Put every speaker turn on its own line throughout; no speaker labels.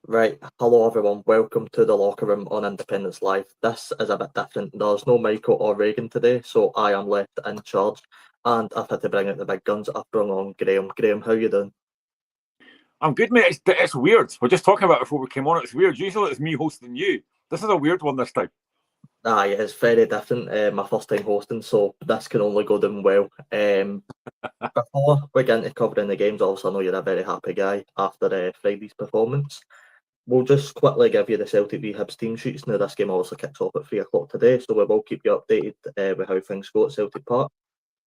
Right, hello everyone, welcome to the locker room on Independence Live. This is a bit different. There's no Michael or Reagan today, so I am left in charge, and I've had to bring out the big guns. I've brought on Graham. Graham, how you doing?
I'm good, mate. It's weird. We're just talking about it before we came on. It's weird. Usually it's me hosting you. This is a weird one this time.
Aye, it's very different. My first time hosting, so this can only go down well. Before we get into covering the games, obviously I know you're a very happy guy after Friday's performance. We'll just quickly give you the Celtic v Hibs team sheets. Now, this game obviously kicks off at 3 o'clock today, so we will keep you updated with how things go at Celtic Park.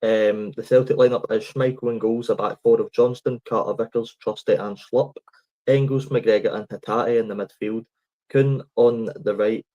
The Celtic lineup is Schmeichel in goals, a back four of Johnston, Carter Vickers, Trusty and Schlupp, Engels, McGregor and Hatate in the midfield, Kuhn on the right,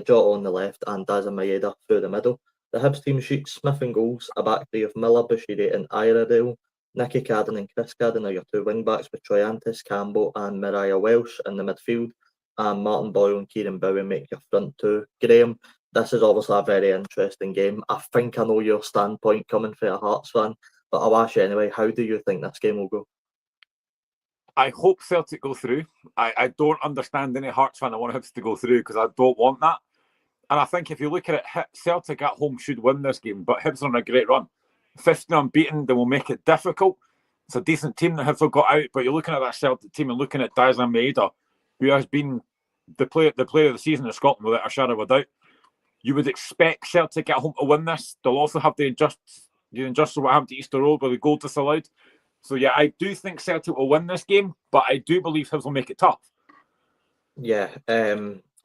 Jota on the left and Daza Maeda through the middle. The Hibs team sheet, Smith in goals, a back three of Miller, Bushiri and Iredale, Nicky Cadden and Chris Cadden are your two wing backs with Troyantis, Campbell and Mariah Welsh in the midfield, and Martin Boyle and Kieran Bowie make your front two. Graham, this is obviously a very interesting game. I think I know your standpoint coming from a Hearts fan, but I'll ask you anyway, how do you think this game will go?
I hope Celtic go through. I don't understand any Hearts fan that want Hibs to go through because I don't want that. And I think if you look at it, Celtic at home should win this game, but Hibs are on a great run. 15 unbeaten, they will make it difficult. It's a decent team that Hibs got out, but you're looking at that Celtic team and looking at Daza Maeda, who has been the player of the season in Scotland without a shadow of a doubt. You would expect Celtic at home to win this. They'll also have the injustice of what happened to Easter Road where the goal disallowed. So yeah, I do think Celtic will win this game, but I do believe Hibs will make it tough.
Yeah,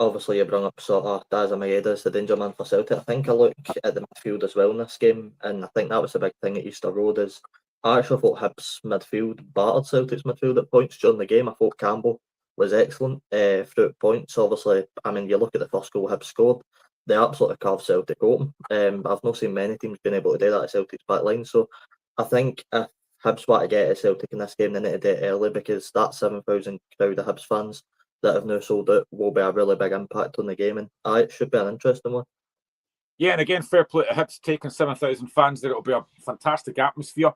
obviously you brought up sort of Daza Maeda as the danger man for Celtic. I think I look at the midfield as well in this game, and I think that was the big thing at Easter Road is I actually thought Hibs midfield battered Celtic's midfield at points during the game. I thought Campbell was excellent through points. Obviously, I mean, you look at the first goal Hibs scored, they absolutely carved Celtic open. I've not seen many teams being able to do that at Celtic's back line, so I think if Hibs want to get at Celtic in this game, they need to do it early because that 7,000 crowd of Hibs fans that have now sold out will be a really big impact on the game, and it should be an interesting one.
Yeah, and again, fair play to Hibs taking 7,000 fans there. It'll be a fantastic atmosphere.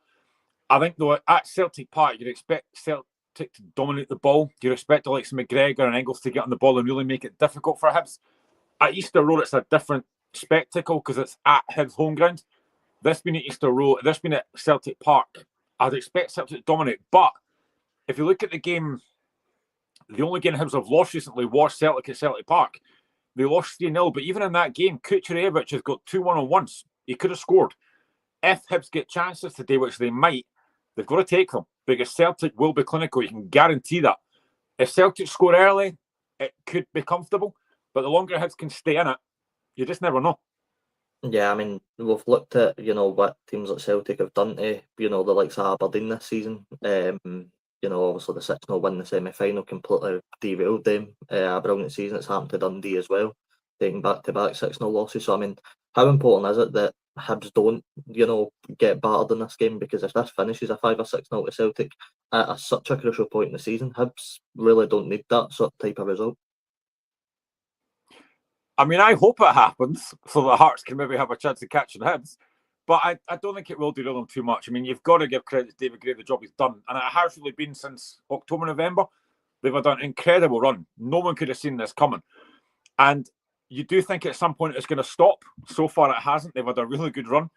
I think, though, at Celtic Park, you'd expect Celtic to dominate the ball. You'd expect the likes of McGregor and Engels to get on the ball and really make it difficult for Hibs. At Easter Road, it's a different spectacle because it's at Hibs home ground. This being at Easter Road, this being at Celtic Park, I'd expect Celtic to dominate. But if you look at the game, the only game Hibs have lost recently was Celtic at Celtic Park. They lost 3-0, but even in that game, Kucherevich has got 2 1-on-1s. He could have scored. If Hibs get chances today, which they might, they've got to take them because Celtic will be clinical. You can guarantee that. If Celtic score early, it could be comfortable, but the longer Hibs can stay in it, you just never know.
Yeah, I mean, we've looked at, what teams like Celtic have done to, the likes of Aberdeen this season. Obviously the 6-0 win in the semi-final completely derailed them. A brilliant season. It's happened to Dundee as well, taking back-to-back 6-0 losses. So, I mean, how important is it that Hibs don't, get battered in this game? Because if this finishes a 5 or 6-0 to Celtic at such a crucial point in the season, Hibs really don't need that sort of type of result.
I mean, I hope it happens so that Hearts can maybe have a chance of catching Hibs. But I don't think it will derail them too much. I mean, you've got to give credit to David Gray, the job he's done. And it has really been since October, November. They've had an incredible run. No one could have seen this coming. And you do think at some point it's going to stop. So far, it hasn't. They've had a really good run.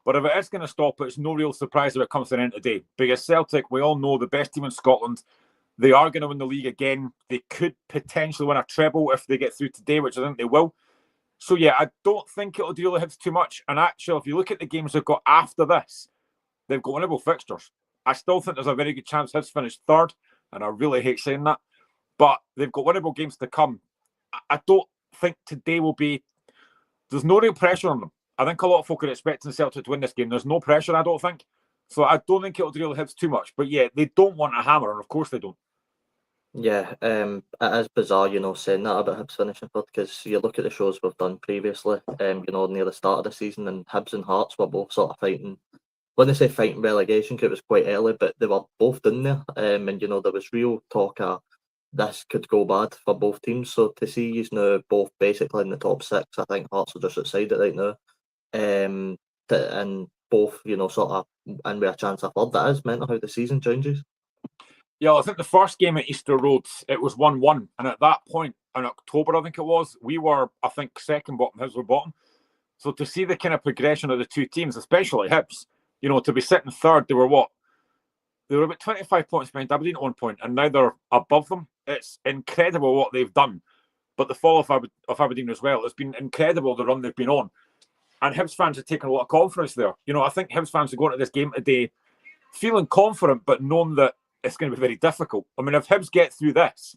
But if it is going to stop, it's no real surprise if it comes to an end today. Because Celtic, we all know, the best team in Scotland, they are going to win the league again. They could potentially win a treble if they get through today, which I think they will. So, yeah, I don't think it'll deal with Hibs too much. And actually, if you look at the games they've got after this, they've got winnable fixtures. I still think there's a very good chance Hibs finish third, and I really hate saying that. But they've got winnable games to come. I don't think today will be... There's no real pressure on them. I think a lot of folk are expecting Celtic to win this game. There's no pressure, I don't think. So I don't think it'll deal with Hibs too much. But, yeah, they don't want a hammer, and of course they don't.
Yeah, it is bizarre, saying that about Hibs finishing third because you look at the shows we've done previously, near the start of the season, and Hibs and Hearts were both sort of fighting. When they say fighting relegation, 'cause it was quite early, but they were both in there, and there was real talk of this could go bad for both teams. So to see you now both basically in the top six, I think Hearts are just outside it right now, and both sort of and with a chance of third, that is mental how the season changes.
Yeah, I think the first game at Easter Road, it was 1-1. And at that point, in October, I think it was, we were, I think, second bottom, Hibs were bottom. So to see the kind of progression of the two teams, especially Hibs, to be sitting third, they were what? They were about 25 points behind Aberdeen at one point, and now they're above them. It's incredible what they've done. But the fall of Aberdeen as well, it's been incredible the run they've been on. And Hibs fans have taken a lot of confidence there. I think Hibs fans are going to this game today feeling confident, but knowing that it's going to be very difficult. I mean, if Hibs get through this,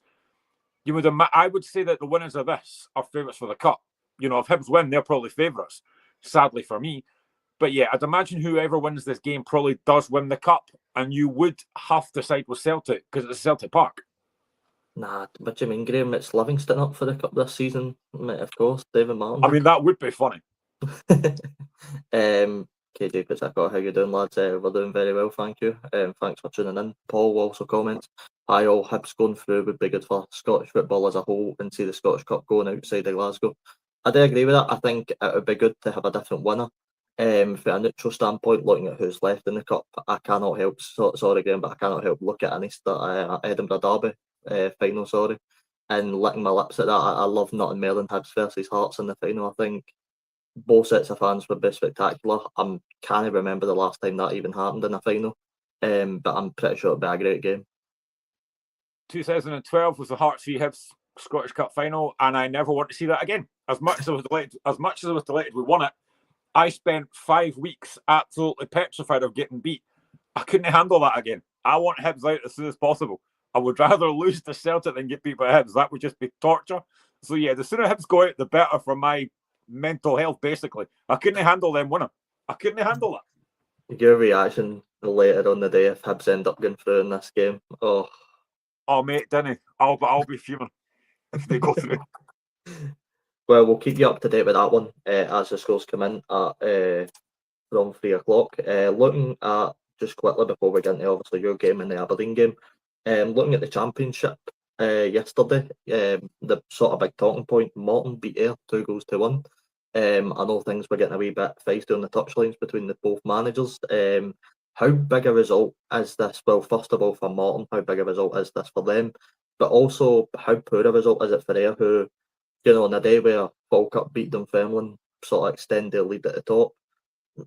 I would say that the winners of this are favourites for the cup. If Hibs win, they're probably favourites, sadly for me. But yeah, I'd imagine whoever wins this game probably does win the cup, and you would have to side with Celtic because it's Celtic Park.
Nah, what do you mean, Graham? It's Livingston up for the cup this season, mate, of course. David Martin.
I mean, that would be funny.
KJ Pizzacco, how you doing, lads? We're doing very well, thank you. Thanks for tuning in. Paul also comments, hi all, Hibs going through would be good for Scottish football as a whole and see the Scottish Cup going outside of Glasgow. I do agree with that. I think it would be good to have a different winner. From a neutral standpoint, looking at who's left in the cup, I cannot help, sorry Graham, but I cannot help look at Edinburgh Derby final, and licking my lips at that. I love Nottingham Merlin Hibs versus Hearts in the final. I think both sets of fans would be spectacular. I can't remember the last time that even happened in a final, but I'm pretty sure it'll be a great game.
2012 was the Hearts v Hibs Scottish Cup final, and I never want to see that again. As much as I was delighted we won it, I spent 5 weeks absolutely petrified of getting beat. I couldn't handle that again. I want Hibs out as soon as possible. I would rather lose to Celtic than get beat by Hibs. That would just be torture. So yeah, the sooner Hibs go out, the better for my mental health, basically. I couldn't handle them winning. I couldn't handle that.
Your reaction later on the day if Hibs end up going through in this game? Oh
mate, didn't I'll be fuming if they go through.
Well, we'll keep you up to date with that one as the scores come in at from 3 o'clock. Looking at, just quickly before we get into obviously your game and the Aberdeen game, looking at the Championship yesterday, the sort of big talking point, Morton beat Ayr 2-1. I know things were getting a wee bit feisty on the touchlines between the both managers. How big a result is this? Well, first of all, for Morton, how big a result is this for them? But also, how poor a result is it for Ayr, who, on a day where Falkirk beat Dunfermline, sort of extend their lead at the top?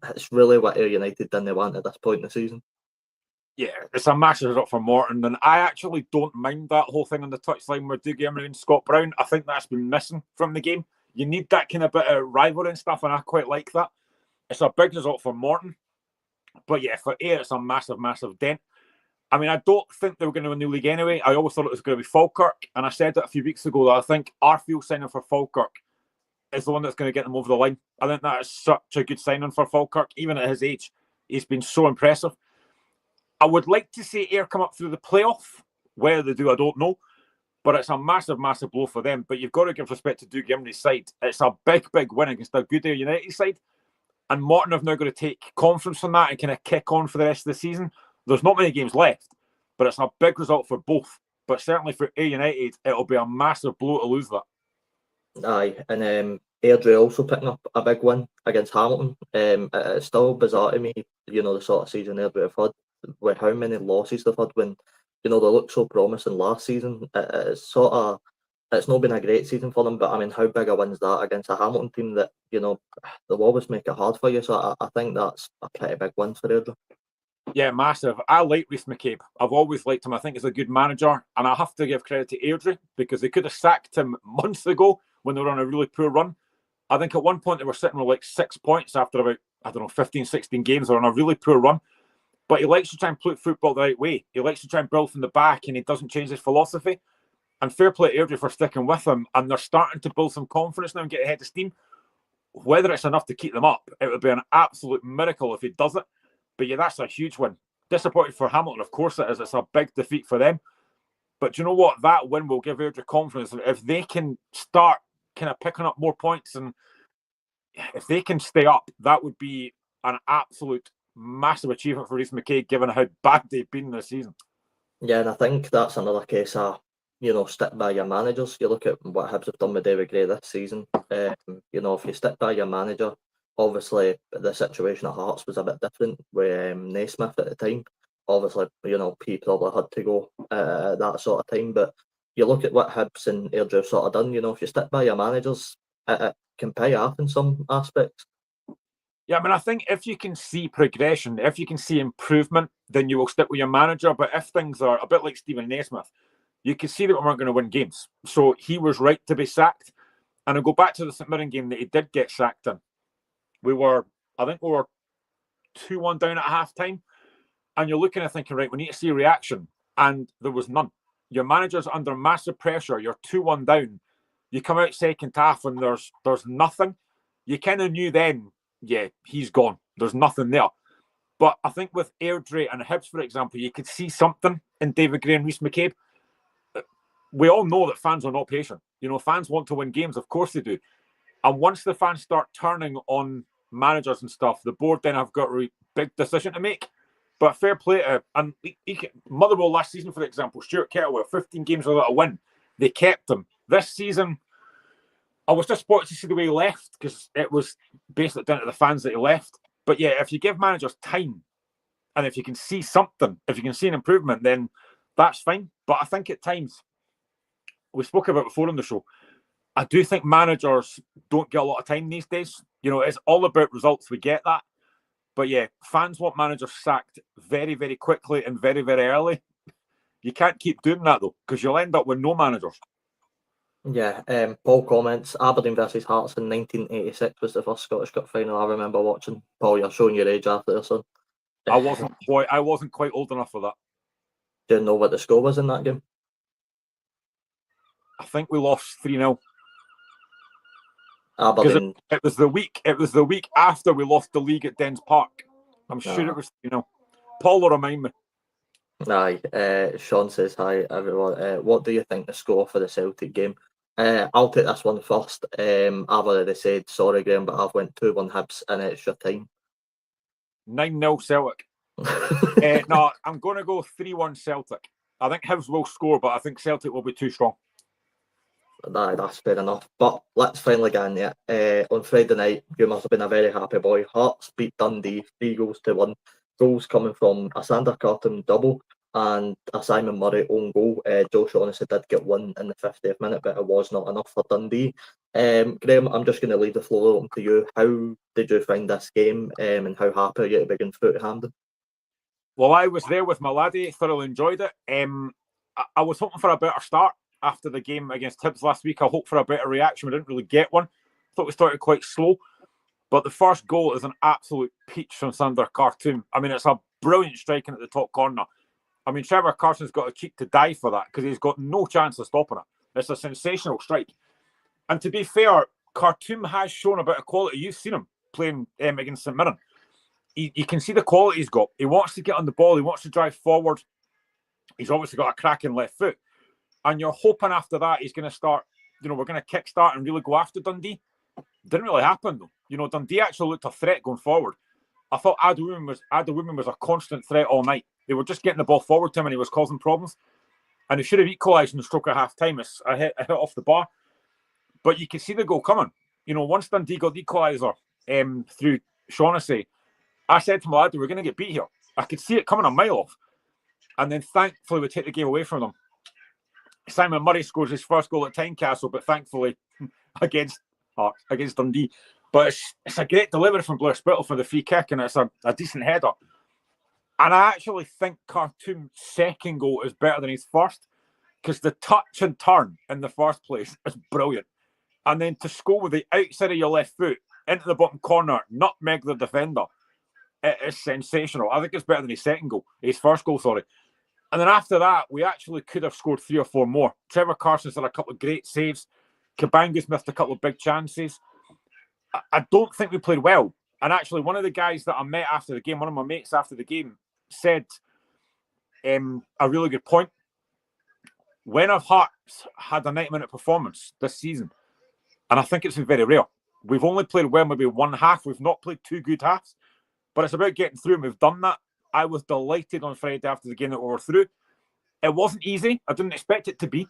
It's really what Ayr United didn't want at this point in the season.
Yeah, it's a massive result for Morton, and I actually don't mind that whole thing on the touchline with Dougie Emery and Scott Brown. I think that's been missing from the game. You need that kind of bit of rivalry and stuff, and I quite like that. It's a big result for Morton. But yeah, for Ayr, it's a massive, massive dent. I mean, I don't think they were going to win the league anyway. I always thought it was going to be Falkirk, and I said it a few weeks ago that I think Arfield signing for Falkirk is the one that's going to get them over the line. I think that is such a good signing for Falkirk. Even at his age, he's been so impressive. I would like to see Ayr come up through the playoff. Whether they do, I don't know. But it's a massive, massive blow for them. But you've got to give respect to Dougie Emery's side. It's a big, big win against a good Ayr United side. And Morton have now got to take confidence from that and kind of kick on for the rest of the season. There's not many games left, but it's a big result for both. But certainly for Ayr United, it'll be a massive blow to lose that.
Aye, and Airdrie also picking up a big win against Hamilton. It's still bizarre to me, the sort of season Airdrie have had, with how many losses they've had when, they looked so promising last season. It's not been a great season for them, but I mean, how big a win's that against a Hamilton team that, they'll always make it hard for you. So I think that's a pretty big win for Airdrie.
Yeah, massive. I like Rhys McCabe. I've always liked him. I think he's a good manager, and I have to give credit to Airdrie because they could have sacked him months ago when they were on a really poor run. I think at one point they were sitting with like 6 points after about, 15, 16 games. They were on a really poor run. But he likes to try and play football the right way. He likes to try and build from the back, and he doesn't change his philosophy. And fair play to Airdrie for sticking with him. And they're starting to build some confidence now and get ahead of steam. Whether it's enough to keep them up, it would be an absolute miracle if he does it. But yeah, that's a huge win. Disappointed for Hamilton, of course it is. It's a big defeat for them. But you know what? That win will give Airdrie confidence. If they can start kind of picking up more points and if they can stay up, that would be an absolute massive achievement for Rhys McCabe, given how bad they've been this season.
Yeah, and I think that's another case of, stick by your managers. You look at what Hibs have done with David Gray this season. If you stick by your manager, obviously the situation at Hearts was a bit different with Naismith at the time. obviously, P probably had to go that sort of time. But you look at what Hibs and Airdrie sort of done. If you stick by your managers, it can pay off in some aspects.
Yeah, I mean, I think if you can see progression, if you can see improvement, then you will stick with your manager. But if things are a bit like Stephen Naismith, you could see that we weren't going to win games. So he was right to be sacked. And I'll go back to the St Mirren game that he did get sacked in. I think we were 2-1 down at half-time. And you're looking and thinking, right, we need to see a reaction. And there was none. Your manager's under massive pressure. You're 2-1 down. You come out second half and there's nothing. You kind of knew then, yeah, he's gone. There's nothing there. But I think with Airdrie and Hibs, for example, you could see something in David Gray and Rhys McCabe. We all know that fans are not patient. Fans want to win games. Of course they do. And once the fans start turning on managers and stuff, the board then have got a big decision to make. But fair play to, and Motherwell last season, for example, Stuart Kettlewell, 15 games without a win. They kept him. This season, I was disappointed to see the way he left because it was basically down to the fans that he left. But yeah, if you give managers time and if you can see something, if you can see an improvement, then that's fine. But I think at times, we spoke about it before on the show, I do think managers don't get a lot of time these days. It's all about results. We get that. But yeah, fans want managers sacked very, very quickly and very, very early. You can't keep doing that though, because you'll end up with no managers.
Yeah, Paul comments, Aberdeen versus Hearts in 1986 was the first Scottish Cup final I remember watching. Paul, you're showing your age after this one.
I wasn't quite old enough for that.
Do you know what the score was in that game?
I think we lost 3-0.
Aberdeen.
It was the week after we lost the league at Dens Park. I'm sure it was 3-0. Paul will remind me.
Aye, Sean says hi everyone. What do you think the score for the Celtic game? I'll take this one first. I've already said sorry, Graham, but I've went 2-1 Hibs in extra time.
9-0 Celtic. No, I'm going to go 3-1 Celtic. I think Hibs will score, but I think Celtic will be too strong.
That's fair enough. But let's finally get in there. On Friday night, you must have been a very happy boy. Hearts beat Dundee 3-1. Goals coming from a Sander Carton double and a Simon Murray own goal. Joe Shaughnessy did get one in the 50th minute, but it was not enough for Dundee. Graham, I'm just going to leave the floor open to you. How did you find this game and how happy are you to begin through to Hampden?
Well, I was there with my laddie, thoroughly enjoyed it. I was hoping for a better start after the game against Hibs last week. I hoped for a better reaction. We didn't really get one. Thought we started quite slow. But the first goal is an absolute peach from Sander Khartoum. I mean, it's a brilliant striking at the top corner. I mean, Trevor Carson's got a cheek to die for that because he's got no chance of stopping it. It's a sensational strike. And to be fair, Khartoum has shown a bit of quality. You've seen him playing against St Mirren. You can see the quality he's got. He wants to get on the ball. He wants to drive forward. He's obviously got a cracking left foot. And you're hoping after that he's going to start, we're going to kickstart and really go after Dundee. Didn't really happen though. Dundee actually looked a threat going forward. I thought Adewumen was a constant threat all night. They were just getting the ball forward to him and he was causing problems. And he should have equalised in the stroke of half time. I hit off the bar. But you could see the goal coming. Once Dundee got the equaliser through Shaughnessy, I said to my lad, we're going to get beat here. I could see it coming a mile off. And then thankfully we take the game away from them. Simon Murray scores his first goal at Tynecastle, but thankfully against Dundee. But it's a great delivery from Blair Spittle for the free kick, and it's a decent header. And I actually think Khartoum's second goal is better than his first, because the touch and turn in the first place is brilliant. And then to score with the outside of your left foot into the bottom corner, nutmeg the defender, it is sensational. I think it's better than his first goal, sorry. And then after that, we actually could have scored 3 or 4 more. Trevor Carson's had a couple of great saves. Kabanga's missed a couple of big chances. I don't think we played well. And actually, one of the guys that I met after the game, one of my mates after the game, said a really good point. When have Hearts had a 90-minute performance this season? And I think it's been very rare. We've only played well maybe one half. We've not played 2 good halves. But it's about getting through, and we've done that. I was delighted on Friday after the game that we were through. It wasn't easy. I didn't expect it to be.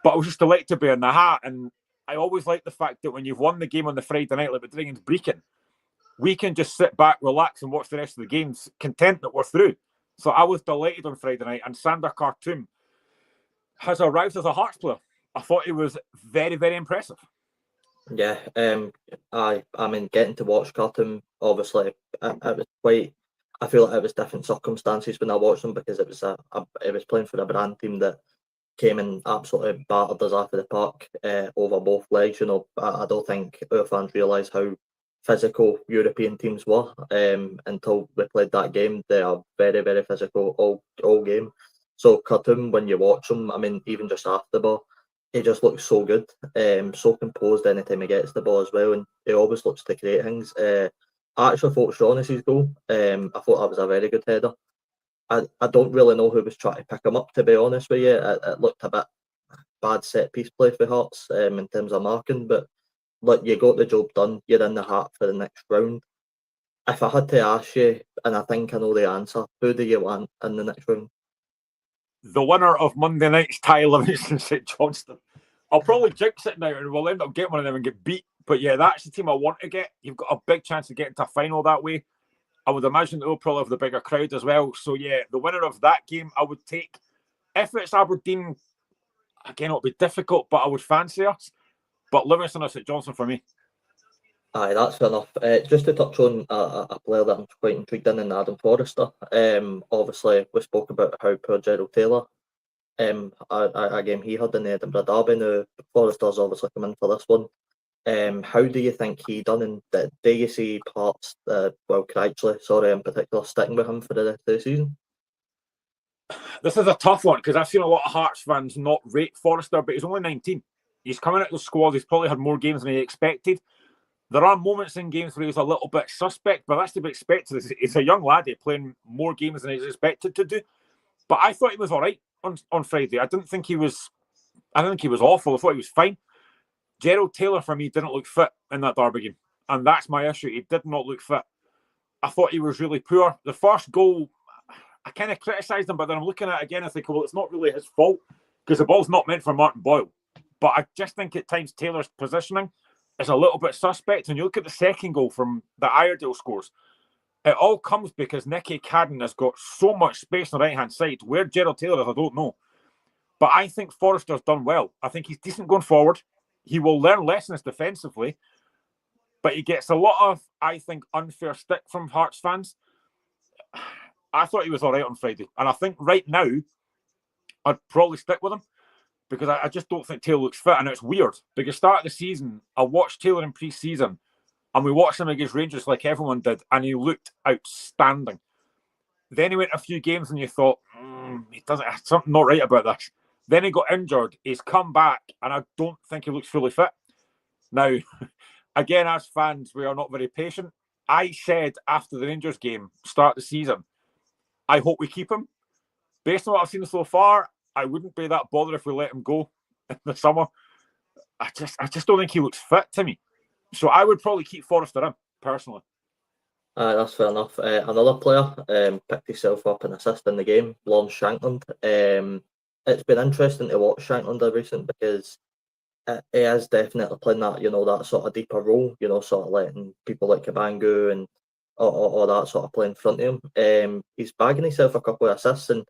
But I was just delighted to be in the hat. And I always like the fact that when you've won the game on the Friday night, like with Dringens Brecon, we can just sit back, relax, and watch the rest of the games, content that we're through. So I was delighted on Friday night, and Sander Khartoum has arrived as a Hearts player. I thought he was very, very impressive.
Yeah, I mean, getting to watch Cotton, obviously, it was quite. I feel like it was different circumstances when I watched him because it was it was playing for a brand team that came and absolutely battered us off of the park over both legs. You know, I don't think our fans realise how physical European teams were until we played that game. They are very, very physical all game. So Khartoum, when you watch him, I mean, even just after the ball, he just looks so good, so composed anytime he gets the ball as well, and he always looks to create things. I actually thought Shaughnessy's goal, I thought that was a very good header. I don't really know who was trying to pick him up, to be honest with you. It looked a bit bad set piece play for Hearts in terms of marking, but look, you got the job done. You're in the hat for the next round. If I had to ask you, and I think I know the answer, who do you want in the next round?
The winner of Monday night's tie Livingston St Johnstone. I'll probably jinx it now and we'll end up getting one of them and get beat. But yeah, that's the team I want to get. You've got a big chance of getting to a final that way. I would imagine they'll probably have the bigger crowd as well. So yeah, the winner of that game I would take. If it's Aberdeen, again, it'll be difficult, but I would fancy us. But Livingston or St Johnstone for me.
Aye, that's fair enough. Just to touch on a player that I'm quite intrigued in Adam Forrester. Obviously, we spoke about how poor Gerald Taylor. A game he had in the Edinburgh Derby. Now, Forrester's obviously come in for this one. How do you think he done? And do you see parts, Crouchley, sorry, in particular, sticking with him for the rest of the season?
This is a tough one because I've seen a lot of Hearts fans not rate Forrester, but he's only 19. He's coming out of the squad. He's probably had more games than he expected. There are moments in games where he's a little bit suspect, but that's to be expected. He's a young laddie playing more games than he's expected to do. But I thought he was all right on Friday. I didn't think he was awful. I thought he was fine. Gerald Taylor, for me, didn't look fit in that Derby game. And that's my issue. He did not look fit. I thought he was really poor. The first goal, I kind of criticised him, but then I'm looking at it again, I think, well, it's not really his fault because the ball's not meant for Martin Boyle. But I just think at times Taylor's positioning is a little bit suspect. And you look at the second goal from the Iredale scores, it all comes because Nicky Cadden has got so much space on the right-hand side. Where Gerald Taylor is, I don't know. But I think Forrester's done well. I think he's decent going forward. He will learn lessons defensively. But he gets a lot of, I think, unfair stick from Hearts fans. I thought he was all right on Friday. And I think right now, I'd probably stick with him because I just don't think Taylor looks fit. And it's weird because start of the season, I watched Taylor in pre-season and we watched him against Rangers like everyone did, and he looked outstanding. Then he went a few games and you thought, he doesn't have something not right about this. Then he got injured. He's come back, and I don't think he looks fully fit. Now, again, as fans, we are not very patient. I said after the Rangers game, start the season, I hope we keep him. Based on what I've seen so far, I wouldn't be that bothered if we let him go in the summer. I just don't think he looks fit to me. So I would probably keep Forrester in, personally.
That's fair enough. Another player picked himself up an assist in the game, Lon Shankland. It's been interesting to watch Shankland of recent because he is definitely playing that, that sort of deeper role, sort of letting people like Kabangu and or that sort of play in front of him. He's bagging himself a couple of assists, and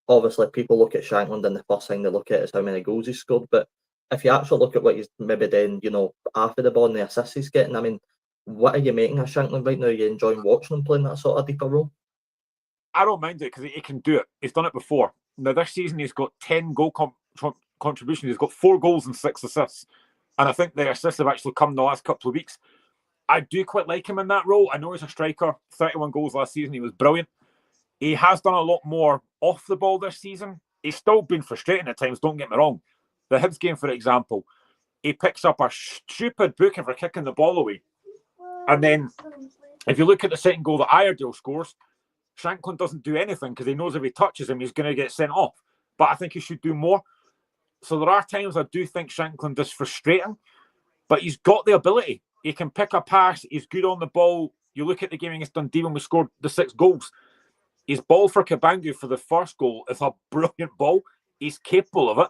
obviously people look at Shankland and the first thing they look at is how many goals he's scored. But if you actually look at what he's maybe doing, after the ball and the assists he's getting, I mean, what are you making of Shankland right now? Are you enjoying watching him playing that sort of deeper role?
I don't mind it because he can do it. He's done it before. Now, this season, he's got 10 goal contributions. He's got 4 goals and 6 assists. And I think the assists have actually come in the last couple of weeks. I do quite like him in that role. I know he's a striker. 31 goals last season. He was brilliant. He has done a lot more off the ball this season. He's still been frustrating at times, don't get me wrong. The Hibs game, for example, he picks up a stupid booking for kicking the ball away. And then, if you look at the second goal that Iredale scores, Shankland doesn't do anything because he knows if he touches him, he's going to get sent off. But I think he should do more. So there are times I do think Shankland is frustrating, but he's got the ability. He can pick a pass. He's good on the ball. You look at the game against Dundee when we scored the 6 goals. His ball for Kabangu for the first goal is a brilliant ball. He's capable of it.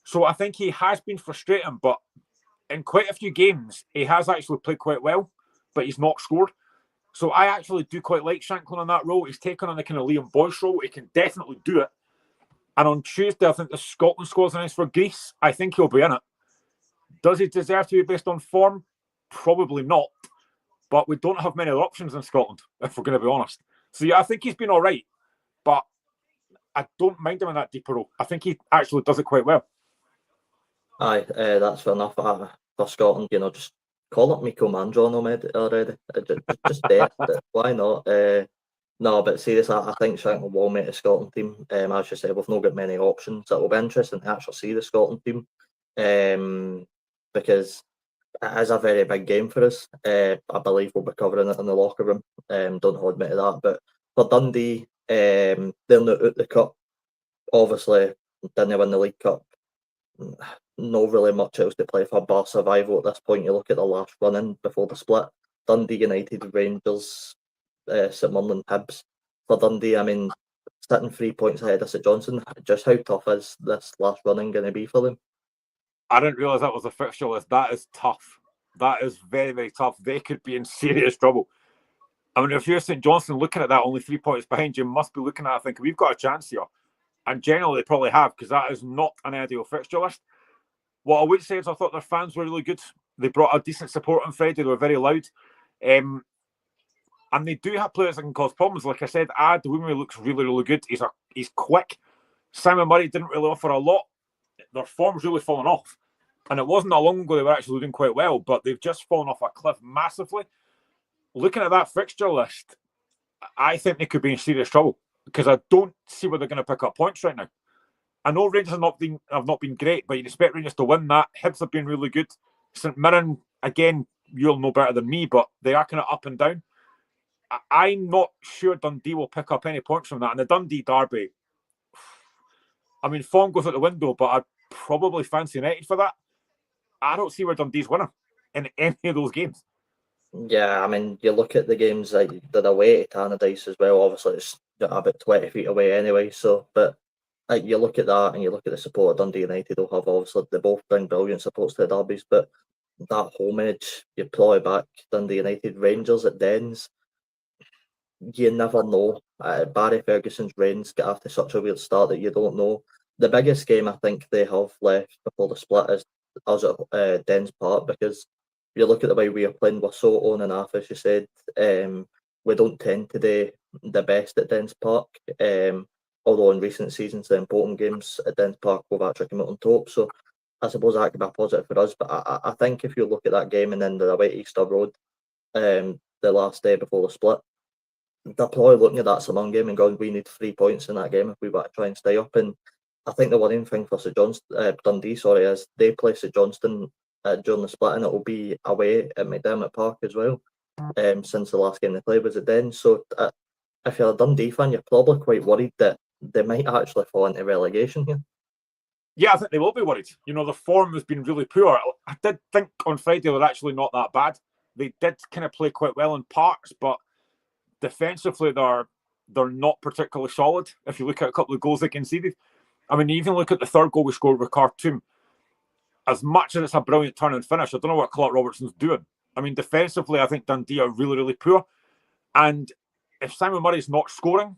So I think he has been frustrating, but in quite a few games, he has actually played quite well, but he's not scored. So I actually do quite like Shanklin on that role. He's taken on the kind of Liam Boyce role. He can definitely do it. And on Tuesday, I think the Scotland squad's announced for Greece. I think he'll be in it. Does he deserve to be based on form? Probably not. But we don't have many other options in Scotland, if we're going to be honest. So yeah, I think he's been all right. But I don't mind him in that deeper role. I think he actually does it quite well.
Aye, that's fair enough. For Scotland, just call up Miko Mandron already. Just there. Why not? No, but seriously, I think Shanklin will make the Scotland team. As you said, we've not got many options. It will be interesting to actually see the Scotland team, because it is a very big game for us. I believe we'll be covering it in the locker room. Don't hold me to that. But for Dundee, they're not out the cup. Obviously, didn't win the League Cup. No really much else to play for bar survival at this point. You look at the last run in before the split. Dundee United, Rangers, St Mirren, Hibs. For Dundee, I mean, sitting 3 points ahead of St Johnstone, just how tough is this last running going to be for them?
I didn't realise that was a fixture list. That is tough. That is very, very tough. They could be in serious trouble. I mean, if you're St Johnstone looking at that, only 3 points behind, you must be looking at it thinking, we've got a chance here. And generally, they probably have, because that is not an ideal fixture list. What I would say is I thought their fans were really good. They brought a decent support on Friday. They were very loud. And they do have players that can cause problems. Like I said, Adewumi looks really, really good. He's quick. Simon Murray didn't really offer a lot. Their form's really fallen off. And it wasn't that long ago they were actually doing quite well, but they've just fallen off a cliff massively. Looking at that fixture list, I think they could be in serious trouble because I don't see where they're going to pick up points right now. I know Rangers have not been great, but you'd expect Rangers to win that. Hibs have been really good. St Mirren, again, you'll know better than me, but they are kind of up and down. I'm not sure Dundee will pick up any points from that. And the Dundee derby, I mean, form goes out the window, but I'd probably fancy United for that. I don't see where Dundee's winning in any of those games.
Yeah, I mean, you look at the games that they're away to Tannadice as well. Obviously, it's about 20 feet away anyway. So, but you look at that and you look at the support of Dundee United. They'll have obviously they both bring brilliant supports to the derbies, but that home edge, you ploy back Dundee United, Rangers at Dens. You never know. Barry Ferguson's reigns get after such a weird start that you don't know. The biggest game I think they have left before the split is us at Dens Park, because you look at the way we are playing, we're so on and off, as you said. We don't tend to do the best at Dens Park. Although in recent seasons, the important games at Dens Park we've actually come out on top. So I suppose that could be a positive for us. But I think if you look at that game and then the away to Easter Road, the last day before the split, they're probably looking at that St game and going, we need 3 points in that game if we want to try and stay up. And I think the worrying thing for Dundee, is they play St Johnstone during the split, and it will be away at McDermott Park as well. Since the last game they played was at Den. So if you're a Dundee fan, you're probably quite worried that they might actually fall into relegation here.
Yeah, I think they will be worried. You know, the form has been really poor. I did think on Friday they're actually not that bad. They did kind of play quite well in parts, but defensively they're not particularly solid. If you look at a couple of goals they conceded, I mean, even look at the third goal we scored with Khartoum. As much as it's a brilliant turn and finish, I don't know what Clark Robertson's doing. I mean, defensively, I think Dundee are really, really poor. And if Simon Murray's not scoring,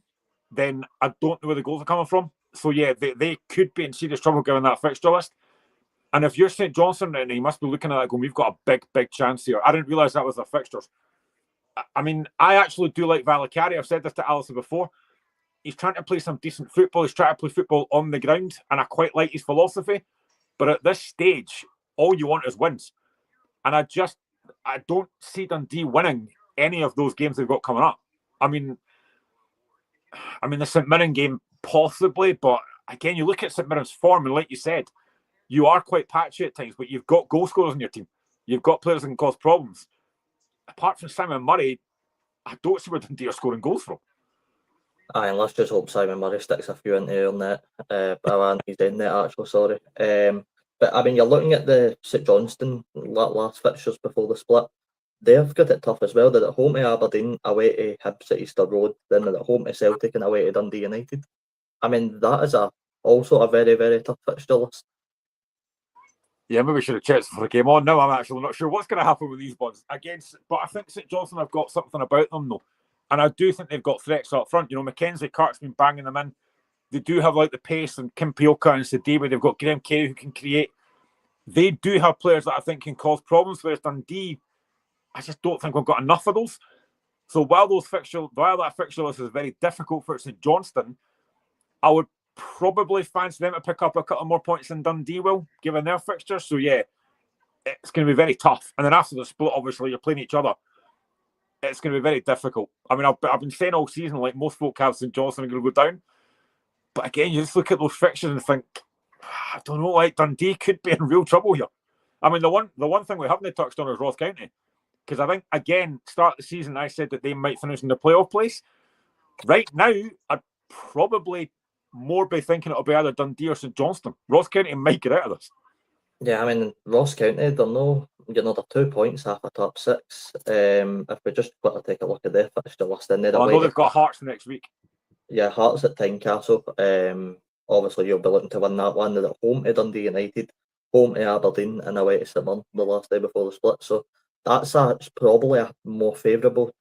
then I don't know where the goals are coming from. So yeah, they could be in serious trouble given that fixture list. And if you're St Johnstone, then you must be looking at that going, we've got a big, big chance here. I didn't realise that was the fixtures. I mean, I actually do like Valakari. I've said this to Alison before. He's trying to play some decent football. He's trying to play football on the ground. And I quite like his philosophy. But at this stage, all you want is wins. And I don't see Dundee winning any of those games they've got coming up. I mean, the St Mirren game, possibly. But again, you look at St Mirren's form, and like you said, you are quite patchy at times, but you've got goal scorers in your team. You've got players that can cause problems. Apart from Simon Murray, I don't see where Dundee are scoring goals from.
Aye, and let's just hope Simon Murray sticks a few into your net. But he's in net, actually, sorry. But I mean, you're looking at the St Johnstone last fixtures before the split. They've got it tough as well. They're at home to Aberdeen, away to Hibs at Easter Road, then they're at home to Celtic and away to Dundee United. I mean, that is also a very, very tough fixture list.
Yeah, maybe we should have checked for the game on. Now I'm actually not sure what's going to happen with these ones against. But I think St Johnstone have got something about them, though. And I do think they've got threats up front. Mackenzie Clark's been banging them in. They do have the pace and Kim Pioka and Sidibe. They've got Graham Carey who can create. They do have players that I think can cause problems. Whereas Dundee, I just don't think we've got enough of those. So while that fixture list is very difficult for St Johnstone, I would probably fancy them to pick up a couple more points than Dundee will, given their fixture. So yeah, it's going to be very tough. And then after the split, obviously you're playing each other. It's going to be very difficult. I mean, I've been saying all season, like most folk have, St Johnstone are going to go down. But again, you just look at those fixtures and think, I don't know, Dundee could be in real trouble here. I mean, the one thing we haven't touched on is Ross County. Because I think, again, start of the season, I said that they might finish in the playoff place. Right now, I'd probably more be thinking it'll be either Dundee or St Johnstone. Ross County might get out of this.
Yeah, I mean, Ross County, they're 2 points off a top 6. If we just got to take a look at their fixture list, then they're
I know they've got Hearts next week.
Yeah, Hearts at Tynecastle. Obviously, you'll be looking to win that one. They're at home to Dundee United, home to Aberdeen, and away to St Mirren the last day before the split. So that's probably a more favourable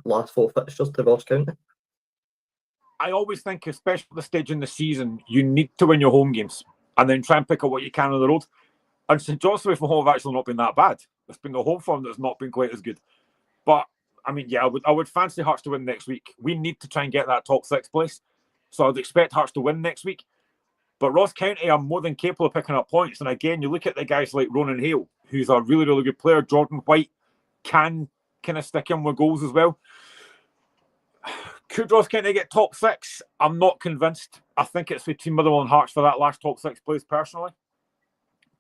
last 4 fixtures to Ross County.
I always think, especially at the stage in the season, you need to win your home games and then try and pick up what you can on the road. And St Johnstone from home have actually not been that bad. It's been the home form that's not been quite as good. But I mean, yeah, I would fancy Hearts to win next week. We need to try and get that top 6 place. So I'd expect Hearts to win next week. But Ross County are more than capable of picking up points. And again, you look at the guys like Ronan Hale, who's a really, really good player. Jordan White can kind of stick in with goals as well. Could Ross County get top 6? I'm not convinced. I think it's between Motherwell and Hearts for that last top 6 place, personally.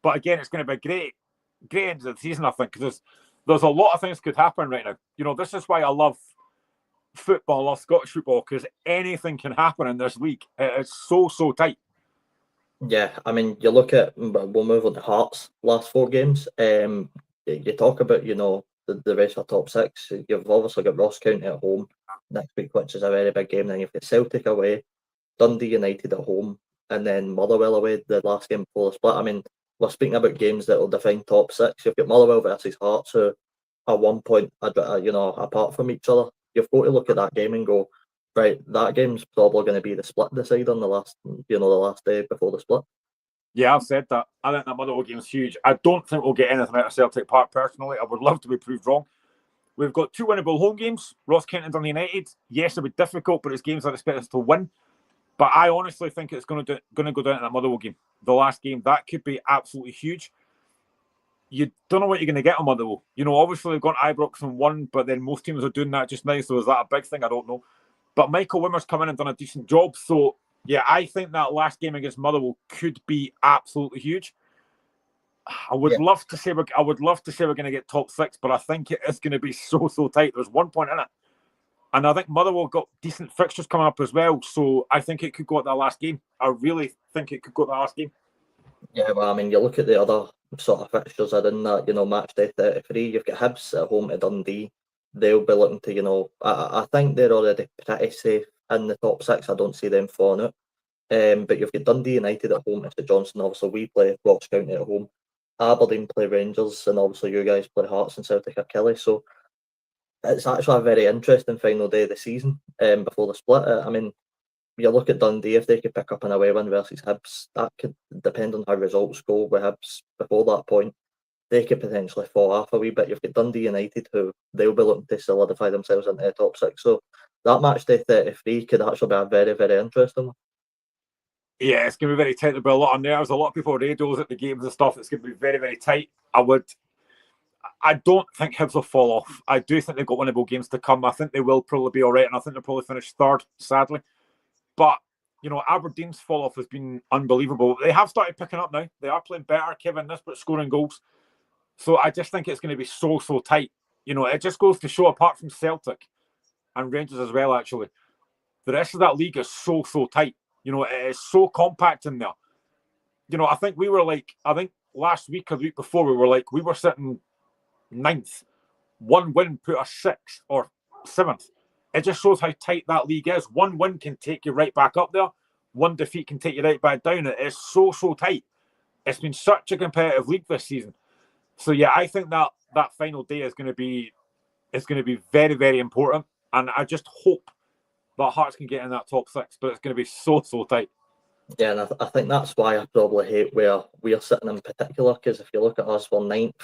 But again, it's going to be a great end of the season, I think, because there's a lot of things could happen right now. This is why I love football, I love Scottish football, because anything can happen in this league. It's so tight.
Yeah, I mean, you look at, we'll move on to Hearts' last 4 games. You talk about, the rest of top 6. You've obviously got Ross County at home next week, which is a very big game. Then you've got Celtic away, Dundee United at home, and then Motherwell away, the last game before the split. I mean, we're speaking about games that will define top 6. You've got Motherwell versus Hearts, who are 1 point, apart from each other. You've got to look at that game and go, right, that game's probably going to be the split decider on the last day before the split.
Yeah, I've said that. I think that Motherwell game's huge. I don't think we'll get anything out of Celtic Park, personally. I would love to be proved wrong. We've got 2 winnable home games, Ross County and Dundee United. Yes, it'll be difficult, but it's games I'd expect us to win. But I honestly think it's going to go down to that Motherwell game, the last game. That could be absolutely huge. You don't know what you're going to get on Motherwell. Obviously they've got Ibrox and 1, but then most teams are doing that just now. So is that a big thing? I don't know. But Michael Wimmer's come in and done a decent job. So yeah, I think that last game against Motherwell could be absolutely huge. I would love to say we're going to get top 6, but I think it is going to be so tight. There's 1 point in it. And I think Motherwell got decent fixtures coming up as well. So I think it could go at that last game. I really think it could go at that last game.
Yeah, well, I mean, you look at the other sort of fixtures are in that, match day 33. You've got Hibs at home to Dundee. They'll be looking to, I think they're already pretty safe in the top 6. I don't see them falling out. But you've got Dundee United at home to St Johnstone. Obviously, we play Ross County at home. Aberdeen play Rangers, and obviously you guys play Hearts and Celtic at Kelly. So it's actually a very interesting final day of the season before the split. I mean, you look at Dundee, if they could pick up an away win versus Hibs, that could depend on how results go with Hibs before that point. They could potentially fall off a wee bit. You've got Dundee United, who they'll be looking to solidify themselves into the top 6. So that match day 33 could actually be a very, very interesting one.
Yeah, it's going to be very tight. There'll be a lot of nerves, a lot of people radios at the games and stuff. It's going to be very, very tight. I don't think Hibs will fall off. I do think they've got winnable games to come. I think they will probably be all right, and I think they'll probably finish 3rd, sadly. But, Aberdeen's fall off has been unbelievable. They have started picking up now. They are playing better, Kevin Nisbet scoring goals. So I just think it's going to be so tight. It just goes to show, apart from Celtic and Rangers as well, actually, the rest of that league is so tight. It is so compact in there. I think last week or the week before, we were sitting 9th. 1 win put us 6th or 7th. It just shows how tight that league is. 1 win can take you right back up there. 1 defeat can take you right back down. It is so tight. It's been such a competitive league this season. So yeah, I think that final day is going to be very, very important. And I just hope that Hearts can get in that top 6, but it's going to be so tight.
Yeah, and I think that's why I probably hate where we're sitting in particular, because if you look at us, we're ninth.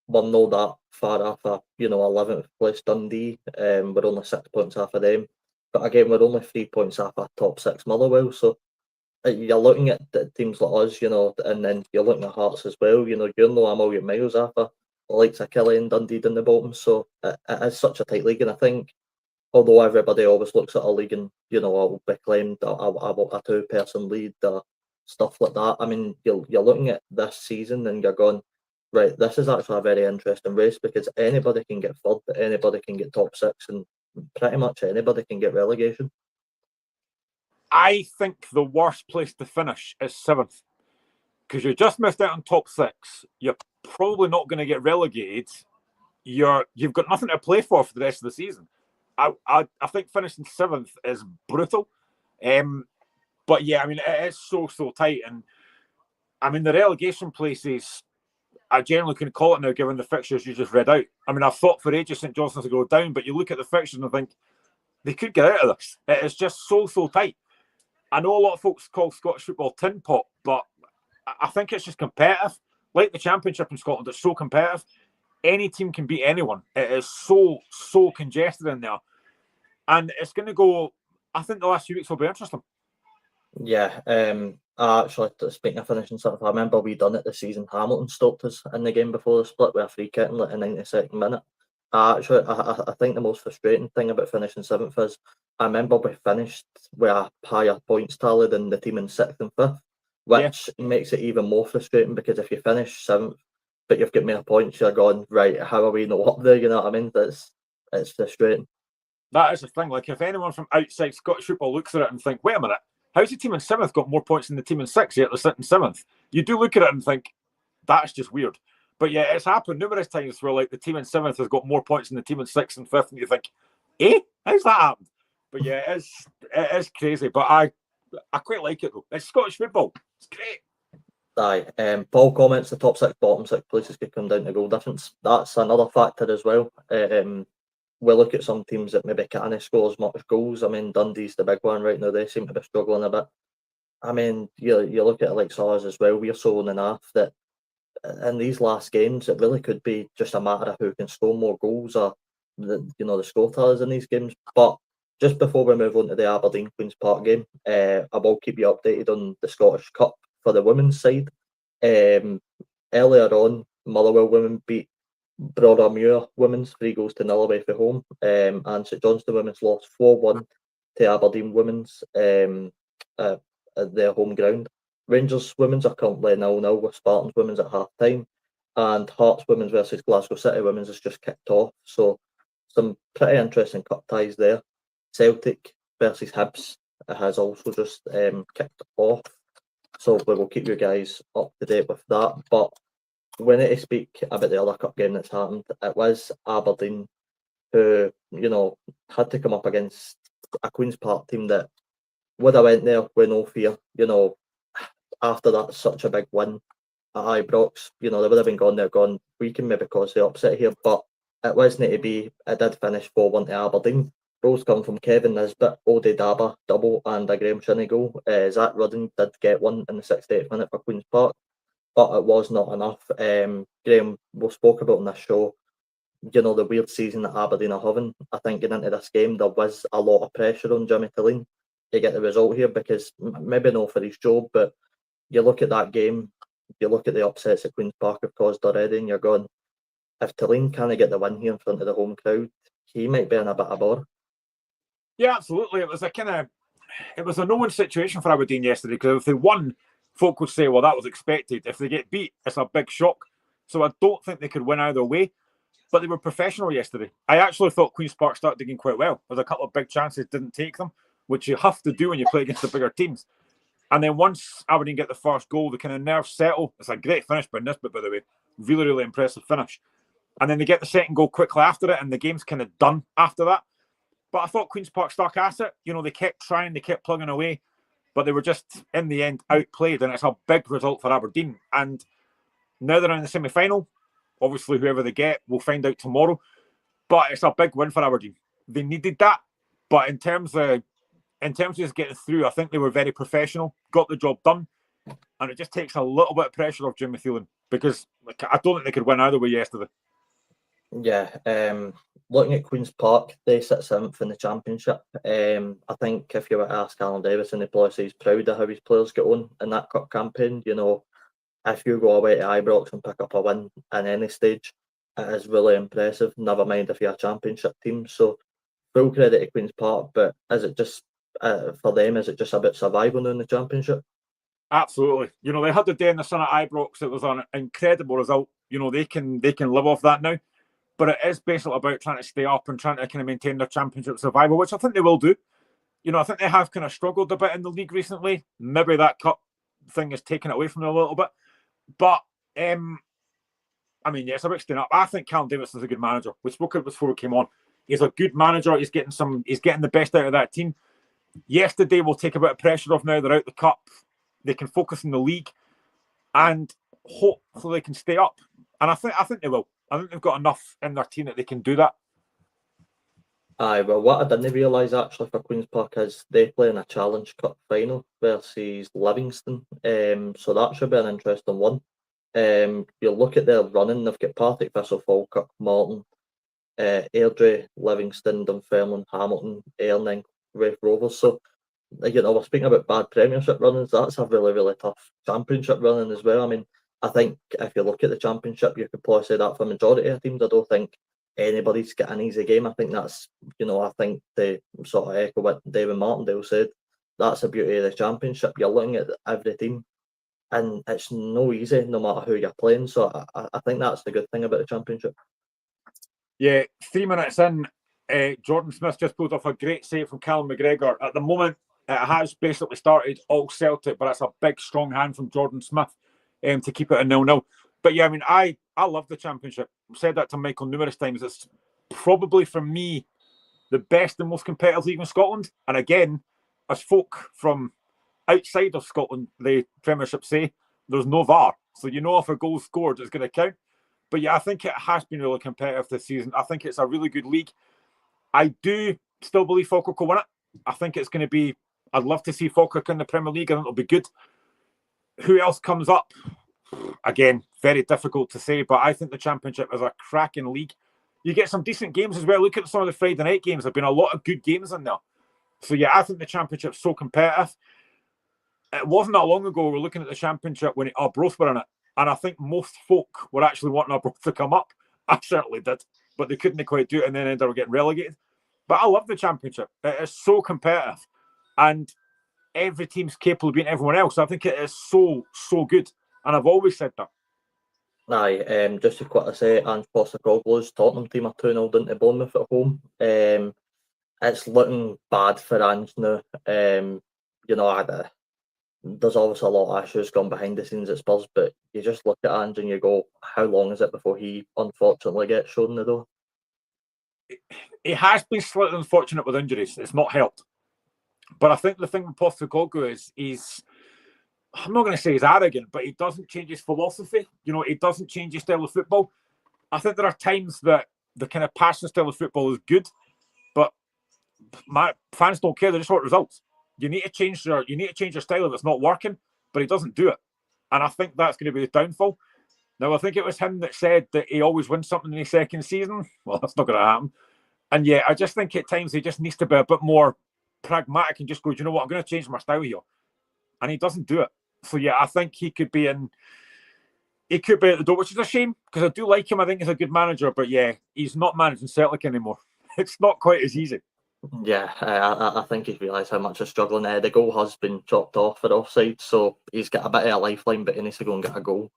We're not that far off a 11th place Dundee. We're only 6 points off of them. But again, we're only 3 points off a top 6 Motherwell. So you're looking at teams like us, and then you're looking at Hearts as well. You're not a million miles off of the likes of Kelly and Dundee in the bottom. So it is such a tight league, and I think, although everybody always looks at a league and, I'll be claimed a two-person lead, stuff like that. I mean, you're looking at this season and you're going, right, this is actually a very interesting race, because anybody can get third, anybody can get top 6, and pretty much anybody can get relegation.
I think the worst place to finish is 7th, because you just missed out on top 6. You're probably not going to get relegated. You've got nothing to play for the rest of the season. I think finishing 7th is brutal. But yeah, I mean, it is so tight. And I mean, the relegation places, I generally can call it now, given the fixtures you just read out. I mean, I've thought for ages St Johnstone's to go down, but you look at the fixtures and think they could get out of this. It is just so tight. I know a lot of folks call Scottish football tin pot, but I think it's just competitive. Like the Championship in Scotland, it's so competitive. Any team can beat anyone. It is so congested in there. And it's going to go, I think the last few weeks will be interesting.
Yeah, actually, speaking of finishing stuff, I remember we done it this season. Hamilton stopped us in the game before the split with a free kick in the 92nd minute. Actually, I think the most frustrating thing about finishing 7th is I remember we finished with a higher points tally than the team in 6th and 5th, which makes it even more frustrating, because if you finish 7th but you've got more points, you're going, right, how are we not up there? You know what I mean? It's frustrating.
That is the thing. Like, if anyone from outside Scottish football looks at it and think, wait a minute, how's the team in 7th got more points than the team in 6th, yet they're sitting 7th? You do look at it and think, that's just weird. But yeah, it's happened numerous times where, like, the team in 7th has got more points than the team in 6th and 5th, and you think, how's that happened? But yeah, it is crazy. But I quite like it, though. It's Scottish football. It's great.
Aye. Paul comments the top 6, bottom 6 places could come down to goal difference. That's another factor as well. We look at some teams that maybe can't score as much goals. I mean, Dundee's the big one right now. They seem to be struggling a bit. I mean, you look at it like ours as well. We're so on and off that in these last games, it really could be just a matter of who can score more goals, or the score tellers in these games. But just before we move on to the Aberdeen Queen's Park game, I will keep you updated on the Scottish Cup for the women's side. Earlier on, Motherwell women beat Broadmuir women's 3-0 away from home, and St Johnstone women's lost 4-1 to Aberdeen women's at their home ground. Rangers women's are currently 0-0 with Spartans women's at half time, and Hearts women's versus Glasgow City women's has just kicked off. So some pretty interesting cup ties there. Celtic versus Hibs has also just kicked off. So we will keep you guys up to date with that. But we need to speak about the other cup game that's happened. It was Aberdeen who, had to come up against a Queen's Park team that would have went there with no fear. After that such a big win at Ibrox, they would have been gone there going, we can maybe cause the upset here. But it wasn't to be. It did finish 4-1 to Aberdeen. Goals come from Kevin Nisbet, Ode Daba double, and a Graham Shinnie goal. Zach Rudden did get one in the 68th minute for Queen's Park, but it was not enough. Graham, we spoke about in this show, the weird season that Aberdeen are having. I think getting into this game, there was a lot of pressure on Jimmy Tilleen to get the result here, because maybe not for his job, but you look at that game, you look at the upsets that Queen's Park have caused already, and you're going, if Tilleen can't get the win here in front of the home crowd, he might be in a bit of bother.
Yeah, absolutely. It was a no-win situation for Aberdeen yesterday, because if they won, folk would say, well, that was expected. If they get beat, it's a big shock. So I don't think they could win either way. But they were professional yesterday. I actually thought Queen's Park started digging quite well. There was a couple of big chances, didn't take them, which you have to do when you play against the bigger teams. And then once Aberdeen get the first goal, the kind of nerves settle. It's a great finish by Nisbet, by the way. Really, really impressive finish. And then they get the second goal quickly after it, and the game's kind of done after that. But I thought Queen's Park stuck at it. They kept trying, they kept plugging away. but they were just, in the end, outplayed, and it's a big result for Aberdeen. And now they're in the semi-final. Obviously, whoever they get, we'll find out tomorrow. But it's a big win for Aberdeen. They needed that. But in terms of just getting through, I think they were very professional, got the job done, and it just takes a little bit of pressure off Jimmy Thielen, because I don't think they could win either way yesterday.
Yeah, looking at Queen's Park, they sit 7th in the Championship. I think if you were to ask Alan Davison, he'd probably say he's proud of how his players get on in that cup campaign. You know, if you go away to Ibrox and pick up a win in any stage, it is really impressive, never mind if you're a Championship team. So full credit to Queen's Park, but is it just, for them, is it just about survival now in the Championship?
Absolutely. You know, they had the day in the sun at Ibrox. It was an incredible result. You know, they can live off that now. But it is basically about trying to stay up and trying to kind of maintain their Championship survival, which I think they will do. You know, I think they have kind of struggled a bit in the league recently. Maybe that cup thing has taken it away from them a little bit. But, I mean, yeah, it's about staying up. I think Callum Davis is a good manager. We spoke about it before we came on. He's a good manager. He's getting the best out of that team. Yesterday will take a bit of pressure off now. They're out the cup. They can focus on the league, and hopefully they can stay up. And I think they will. I think they've got enough in their team that they can do that.
Aye, well, what I didn't realise actually for Queen's Park is they play in a Challenge Cup final versus Livingston. So that should be an interesting one. You look at their running, they've got Partick Thistle, Falkirk, Morton, Airdrie, Livingston, Dunfermline, Hamilton, Ayr, and Raith Rovers. So, you know, we're speaking about bad Premiership runnings. That's a really, really tough Championship running as well. I mean, I think if you look at the Championship, you could probably say that for a majority of teams. I don't think anybody's got an easy game. I think that's, you know, I think they sort of echo what David Martindale said. That's the beauty of the Championship. You're looking at every team, and it's no easy, no matter who you're playing. So I think that's the good thing about the Championship.
Yeah, 3 minutes in, Jordan Smith just pulled off a great save from Callum McGregor. At the moment, it has basically started all Celtic, but it's a big, strong hand from Jordan Smith to keep it a 0-0. But yeah, I mean, I love the Championship. I've said that to Michael numerous times. It's probably, for me, the best and most competitive league in Scotland. And again, as folk from outside of Scotland, the Premiership say, there's no VAR. So you know if a goal scored is going to count. But yeah, I think it has been really competitive this season. I think it's a really good league. I do still believe Falkirk will win it. I think it's going to be, I'd love to see Falkirk in the Premier League. I think it'll be good. Who else comes up? Again, very difficult to say, but I think the Championship is a cracking league. You get some decent games as well. Look at some of the Friday night games. There have been a lot of good games in there. So yeah, I think the Championship's so competitive. It wasn't that long ago we were looking at the Championship when Arbroath were in it. And I think most folk were actually wanting Arbroath to come up. I certainly did. But they couldn't quite do it, and then ended up getting relegated. But I love the Championship. It is so competitive. And every team's capable of beating everyone else. I think it is so, so good. And I've always said that.
Aye, just to quickly say, Ange Postecoglou's Tottenham team are 2-0 into Bournemouth at home. It's looking bad for Ange now. You know, there's obviously a lot of issues gone behind the scenes at Spurs, but you just look at Ange and you go, how long is it before he unfortunately gets shown the door?
It has been slightly unfortunate with injuries. It's not helped. But I think the thing with Postecoglou is he's, I'm not going to say he's arrogant, but he doesn't change his philosophy. You know, he doesn't change his style of football. I think there are times that the kind of passion style of football is good, but my fans don't care. They just want results. You need to change your style if it's not working, but he doesn't do it. And I think that's going to be the downfall. Now, I think it was him that said that he always wins something in his second season. Well, that's not going to happen. And yeah, I just think at times he just needs to be a bit more pragmatic and just go, do you know what, I'm going to change my style here. And he doesn't do it. So yeah, I think he could be at the door, which is a shame because I do like him. I think he's a good manager, but yeah, he's not managing Celtic anymore. It's not quite as easy.
Yeah, I think he's realised how much he's struggling. The goal has been chopped off for offside, so he's got a bit of a lifeline, but he needs to go and get a goal.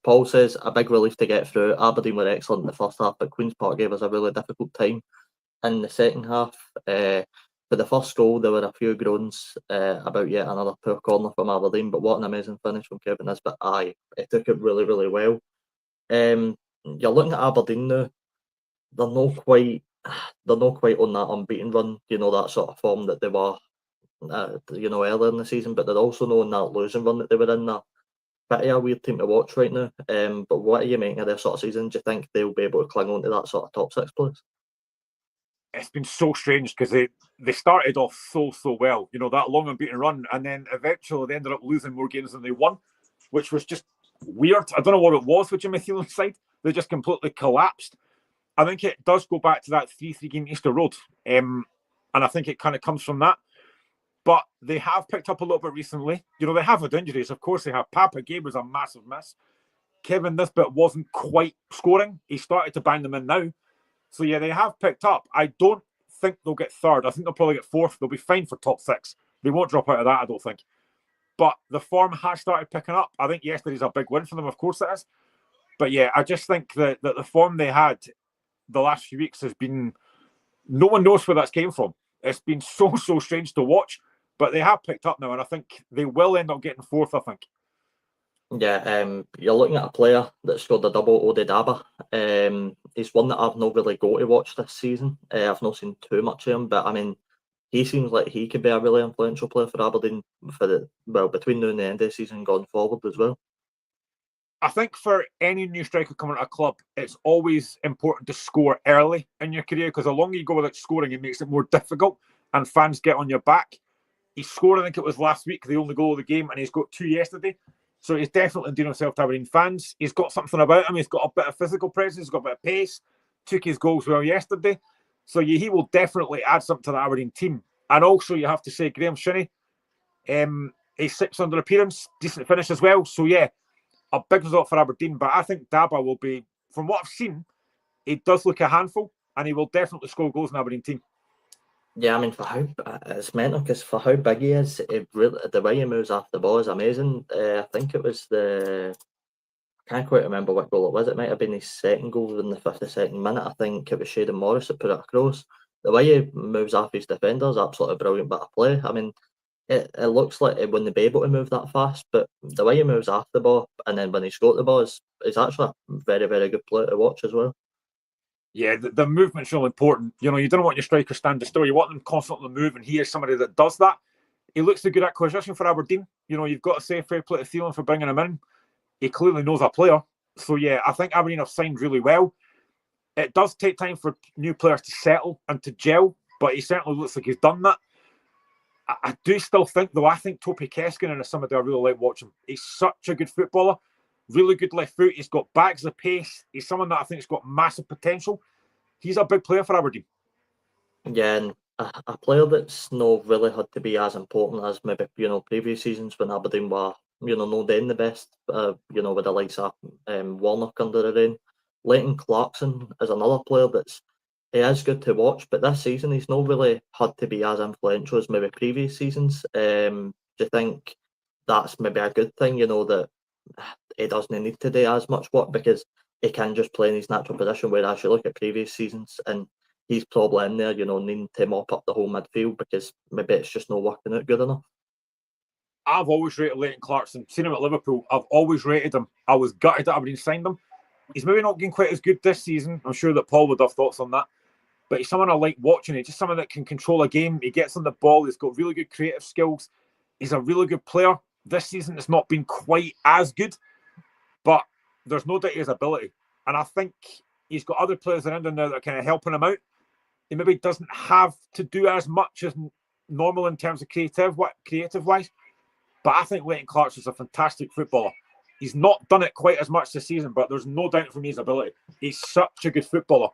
Paul says, a big relief to get through. Aberdeen were excellent in the first half, but Queen's Park gave us a really difficult time in the second half. For the first goal, there were a few groans about yet another poor corner from Aberdeen, but what an amazing finish from Kevin Nisbet. Aye, he took it really, really well. You're looking at Aberdeen now, they're not quite on that unbeaten run, you know, that sort of form that they were earlier in the season, but they're also knowing that losing run that they were in. They're pretty a weird team to watch right now. But what are you making of their sort of season? Do you think they'll be able to cling on to that sort of top 6 place?
It's been so strange because they started off so well, that long unbeaten run, and then eventually they ended up losing more games than they won, which was just weird. I don't know what it was with Jimmy Thielen's side. They just completely collapsed. I think it does go back to that 3-3 game Easter Road, and I think it kind of comes from that. But they have picked up a little bit recently. They have had injuries. Of course they have. Papa Gabe was a massive miss. Kevin Nisbet wasn't quite scoring. He started to bang them in now. So, yeah, they have picked up. I don't think they'll get third. I think they'll probably get fourth. They'll be fine for top 6. They won't drop out of that, I don't think. But the form has started picking up. I think yesterday's a big win for them. Of course it is. But, yeah, I just think that the form they had the last few weeks has been... No one knows where that's came from. It's been so strange to watch. But they have picked up now, and I think they will end up getting fourth, I think.
Yeah, you're looking at a player that scored a double, Ode Daba. He's one that I've not really got to watch this season. I've not seen too much of him, but I mean, he seems like he could be a really influential player for Aberdeen between now and the end of the season going forward as well.
I think for any new striker coming to a club, it's always important to score early in your career, because the longer you go without scoring, it makes it more difficult and fans get on your back. He scored, I think it was last week, the only goal of the game, and he's got 2 yesterday. So he's definitely endearing himself to Aberdeen fans. He's got something about him. He's got a bit of physical presence. He's got a bit of pace. Took his goals well yesterday. So yeah, he will definitely add something to the Aberdeen team. And also, you have to say, Graham Shinnie, he's 600 appearance, decent finish as well. So yeah, a big result for Aberdeen. But I think Daba will be, from what I've seen, he does look a handful, and he will definitely score goals in the Aberdeen team.
Yeah, I mean, for how it's mental, because for how big he is, the way he moves off the ball is amazing. I think it was I can't quite remember what goal it was. It might have been his second goal in the 52nd minute. I think it was Shayden Morris that put it across. The way he moves off his defenders, absolutely brilliant bit of play. I mean, it looks like he wouldn't be able to move that fast, but the way he moves off the ball and then when he's got the ball is actually a very, very good play to watch as well.
Yeah, the movement's really important. You don't want your striker stand still. You want them constantly moving. He is somebody that does that. He looks a good acquisition for Aberdeen. You've got to say fair play to Thielen for bringing him in. He clearly knows a player. So, yeah, I think Aberdeen have signed really well. It does take time for new players to settle and to gel, but he certainly looks like he's done that. I do still think, though, I think Topi Keskinen is somebody I really like watching. He's such a good footballer. Really good left foot. He's got bags of pace. He's someone that I think has got massive potential. He's a big player for Aberdeen.
Yeah, and a player that's not really had to be as important as maybe previous seasons when Aberdeen were not doing the best. With the likes of Warnock under the rain. Leighton Clarkson is another player he is good to watch, but this season he's not really had to be as influential as maybe previous seasons. Do you think that's maybe a good thing? That he doesn't need to do as much work because he can just play in his natural position. Whereas you look at previous seasons and he's probably in there, needing to mop up the whole midfield because maybe it's just not working out good enough.
I've always rated Leighton Clarkson. Seen him at Liverpool. I've always rated him. I was gutted that Aberdeen signed him. He's maybe not getting quite as good this season. I'm sure that Paul would have thoughts on that. But he's someone I like watching. He's just someone that can control a game. He gets on the ball. He's got really good creative skills. He's a really good player. This season it's not been quite as good, but there's no doubt his ability. And I think he's got other players around him now that are kind of helping him out. He maybe doesn't have to do as much as normal in terms of creative-wise. But I think Leighton Clarkson's a fantastic footballer. He's not done it quite as much this season, but there's no doubt from his ability. He's such a good footballer.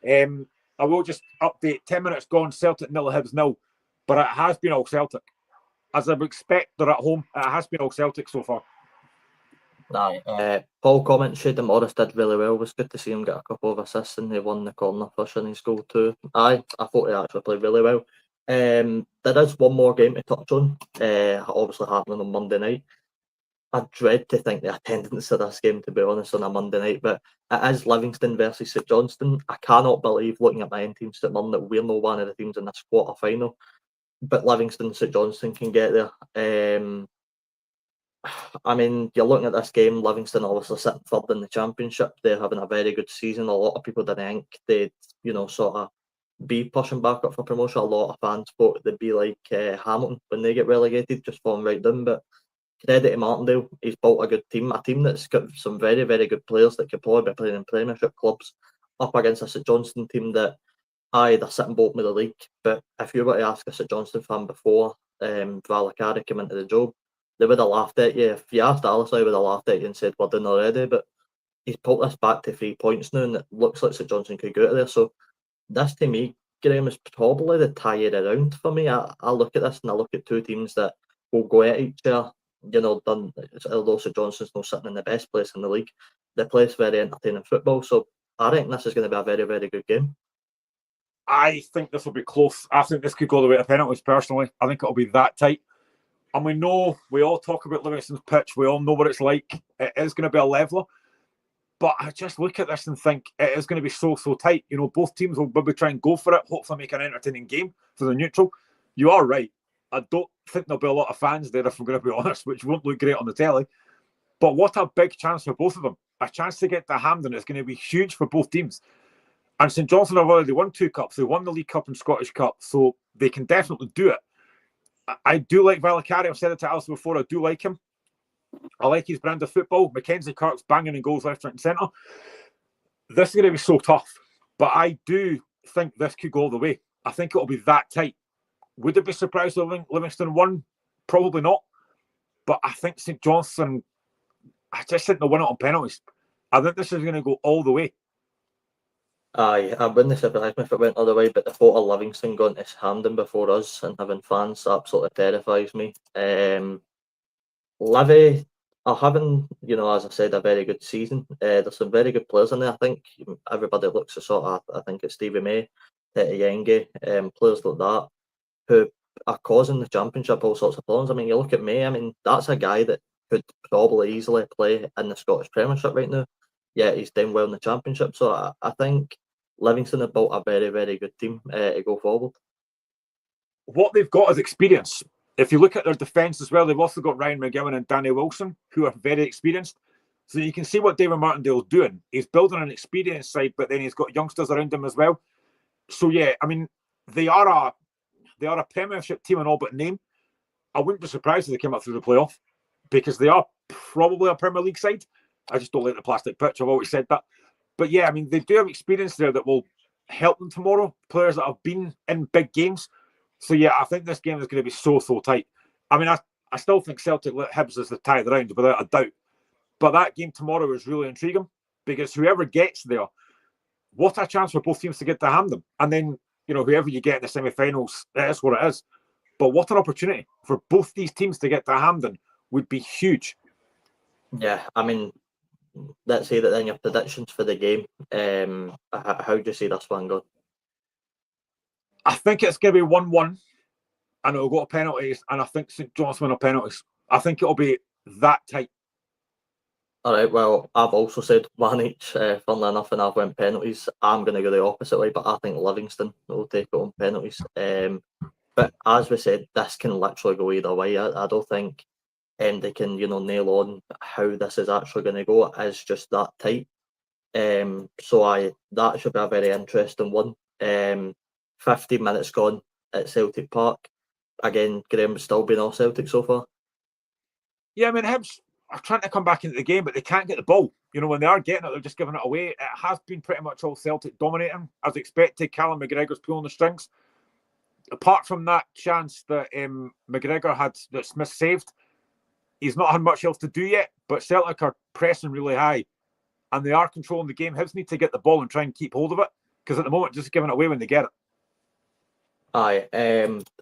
I will just update, 10 minutes gone, Celtic 0, Hibs 0. But it has been all Celtic. As I would expect, they're at home. It has been all Celtic so far.
Paul comments, Shayden Morris did really well. It was good to see him get a couple of assists and he won the corner for Shinnie's goal too. I thought he actually played really well. There is one more game to touch on, obviously happening on Monday night. I dread to think the attendance of this game, to be honest, on a Monday night, but it is Livingston versus St Johnstone. I cannot believe, looking at my own team, St Mirren, that we're not one of the teams in this quarter final, but Livingston and St Johnstone can get there. I mean, you're looking at this game, Livingston obviously sitting third in the Championship. They're having a very good season. A lot of people didn't think they'd, sort of be pushing back up for promotion. A lot of fans thought they'd be like Hamilton when they get relegated, just falling right down. But credit to Martindale, he's built a good team, a team that's got some very, very good players that could probably be playing in Premiership clubs, up against a St Johnstone team that, aye, they're sitting bottom of the league. But if you were to ask a St Johnstone fan before Valakari came into the job, they would have laughed at you. If you asked Alice, I would have laughed at you and said, we're done already. But he's pulled this back to 3 points now, and it looks like St Johnstone could go out of there. So this, to me, Graham, is probably the tire around for me. I look at this and I look at two teams that will go at each other. You know, although St Johnstone's not sitting in the best place in the league, they play very entertaining football. So I think this is going to be a very, very good game.
I think this will be close. I think this could go the way to penalties, personally. I think it'll be that tight. And we all talk about Livingston's pitch. We all know what it's like. It is going to be a leveller. But I just look at this and think it is going to be so tight. You know, both teams will maybe try and go for it, hopefully make an entertaining game for the neutral. You are right. I don't think there'll be a lot of fans there, if I'm going to be honest, which won't look great on the telly. But what a big chance for both of them. A chance to get to Hampden is going to be huge for both teams. And St Johnstone have already won 2 cups. They won the League Cup and Scottish Cup, so they can definitely do it. I do like Valakari. I've said it to Alice before. I do like him. I like his brand of football. Mackenzie Kirk's banging in goals left, right and centre. This is going to be so tough. But I do think this could go all the way. I think it'll be that tight. Would it be surprised if Livingston won? Probably not. But I think St Johnstone, I just think they'll win it on penalties. I think this is going to go all the way.
Aye, I wouldn't surprise me if it went all the way, but the thought of Livingston going to Hampden before us and having fans absolutely terrifies me. Livy are having, as I said, a very good season. There's some very good players in there. I think everybody looks at I think it's Stevie May, Tete Yenge, players like that, who are causing the Championship all sorts of problems. I mean, you look at May, that's a guy that could probably easily play in the Scottish Premiership right now. Yeah, he's doing well in the Championship. So I think Livingston have built a very, very good team to go forward.
What they've got is experience. If you look at their defence as well, they've also got Ryan McGowan and Danny Wilson, who are very experienced. So you can see what David Martindale's doing. He's building an experienced side, but then he's got youngsters around him as well. So yeah, they are a Premiership team in all but name. I wouldn't be surprised if they came up through the playoff, because they are probably a Premier League side. I just don't like the plastic pitch. I've always said that. But yeah, they do have experience there that will help them tomorrow. Players that have been in big games. So yeah, I think this game is going to be so tight. I still think Celtic Hibs is the tie of the round without a doubt. But that game tomorrow is really intriguing, because whoever gets there, what a chance for both teams to get to Hampden. And then, whoever you get in the semi-finals, that's what it is. But what an opportunity for both these teams to get to Hampden would be huge.
Yeah, let's say that then your predictions for the game. How do you see this one going?
I think it's going to be 1-1, and it'll go to penalties, and I think St Johnstone will penalties. I think it'll be that tight.
All right, well, I've also said 1 each, funnily enough, and I've went penalties. I'm going to go the opposite way, but I think Livingston will take it on penalties. But as we said, this can literally go either way. I don't think they can, nail on how this is actually going to go. It is just that tight. So that should be a very interesting one. 15 minutes gone at Celtic Park. Again, Graham's still been off Celtic so far.
Yeah, Hibs are trying to come back into the game, but they can't get the ball. When they are getting it, they're just giving it away. It has been pretty much all Celtic dominating. As expected, Callum McGregor's pulling the strings. Apart from that chance that McGregor had, that Smith saved, he's not had much else to do yet, but Celtic are pressing really high, and they are controlling the game. Hibs need to get the ball and try and keep hold of it, because at the moment, just giving it away when they get it.
Aye,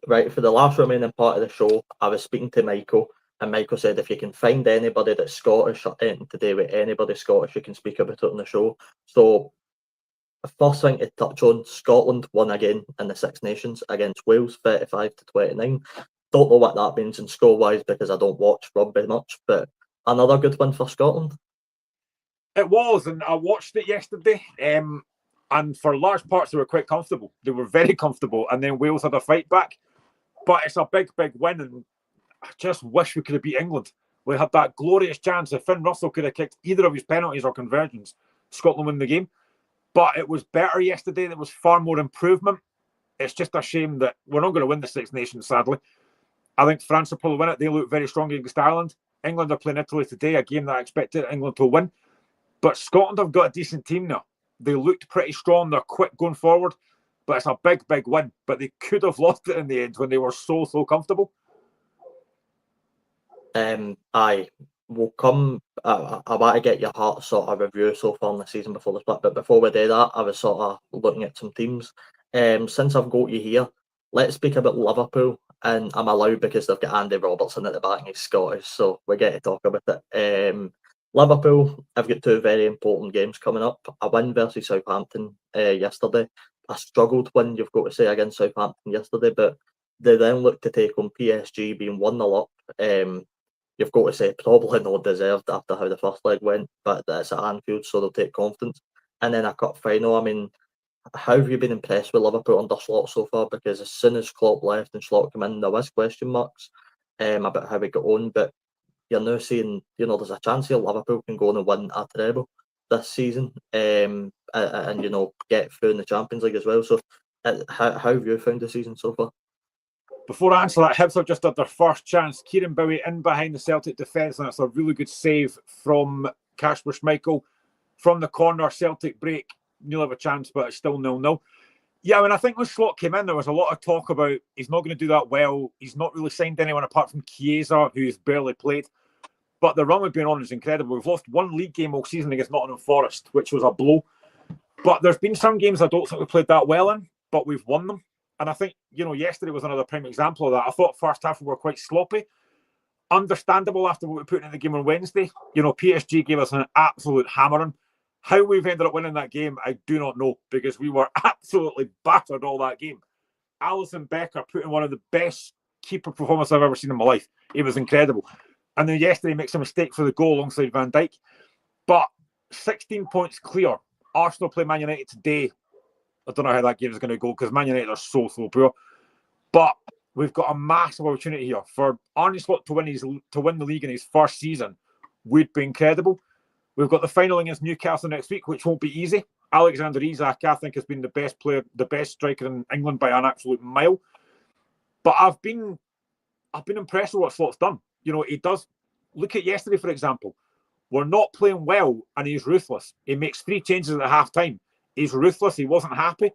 right, for the last remaining part of the show, I was speaking to Michael, and Michael said if you can find anybody that's Scottish or anything to do with anybody Scottish, you can speak about it on the show. So, first thing to touch on, Scotland won again in the Six Nations against Wales, 35-29. Don't know what that means in score-wise, because I don't watch rugby much, but another good win for Scotland.
It was, and I watched it yesterday. And for large parts, they were quite comfortable. They were very comfortable. And then Wales had a fight back. But it's a big win. And I just wish we could have beat England. We had that glorious chance. If Finn Russell could have kicked either of his penalties or conversions, Scotland win the game. But it was better yesterday. There was far more improvement. It's just a shame that we're not going to win the Six Nations, sadly. I think France will probably win it. They look very strong against Ireland. England are playing Italy today, a game that I expected England to win. But Scotland have got a decent team now. They looked pretty strong. They're quick going forward. But it's a big, big win. But they could have lost it in the end when they were so comfortable.
I will come. I want to get your heart sort of review so far in the season before the split. But before we do that, I was sort of looking at some teams. Since I've got you here, let's speak about Liverpool. And I'm allowed because they've got Andy Robertson at the back and he's Scottish, so we get to talk about it. Liverpool have got two very important games coming up. A win versus Southampton yesterday. A struggled win, you've got to say, against Southampton yesterday, but they then look to take on PSG being 1-0 up. You've got to say probably not deserved after how the first leg went, but it's at Anfield, so they'll take confidence. And then a cup final. I mean, how have you been impressed with Liverpool under Slot so far? Because as soon as Klopp left and Slot came in, there was question marks about how he got on. But you're now saying, there's a chance here Liverpool can go on and win a treble this season, and get through in the Champions League as well. So, how have you found the season so far?
Before I answer that, Hibs have just had their first chance. Kieran Bowie in behind the Celtic defence, and it's a really good save from Kasper Schmeichel from the corner. Celtic break. You'll have a chance, but it's still 0-0. Yeah, I mean, I think when Slot came in, there was a lot of talk about he's not going to do that well. He's not really signed anyone apart from Chiesa, who's barely played. But the run we've been on is incredible. We've lost one league game all season against Nottingham Forest, which was a blow. But there's been some games I don't think we played that well in, but we've won them. And I think, yesterday was another prime example of that. I thought first half we were quite sloppy. Understandable after what we put in the game on Wednesday. PSG gave us an absolute hammering. How we've ended up winning that game, I do not know, because we were absolutely battered all that game. Alisson Becker put in one of the best keeper performances I've ever seen in my life. It was incredible. And then yesterday he makes a mistake for the goal alongside Van Dijk. But 16 points clear. Arsenal play Man United today. I don't know how that game is going to go because Man United are so poor. But we've got a massive opportunity here. For Arne Slot to win the league in his first season would be incredible. We've got the final against Newcastle next week, which won't be easy. Alexander Isak, I think, has been the best player, the best striker in England by an absolute mile. But I've been impressed with what Slot's done. He does. Look at yesterday, for example. We're not playing well, and he's ruthless. He makes 3 changes at half time. He's ruthless. He wasn't happy.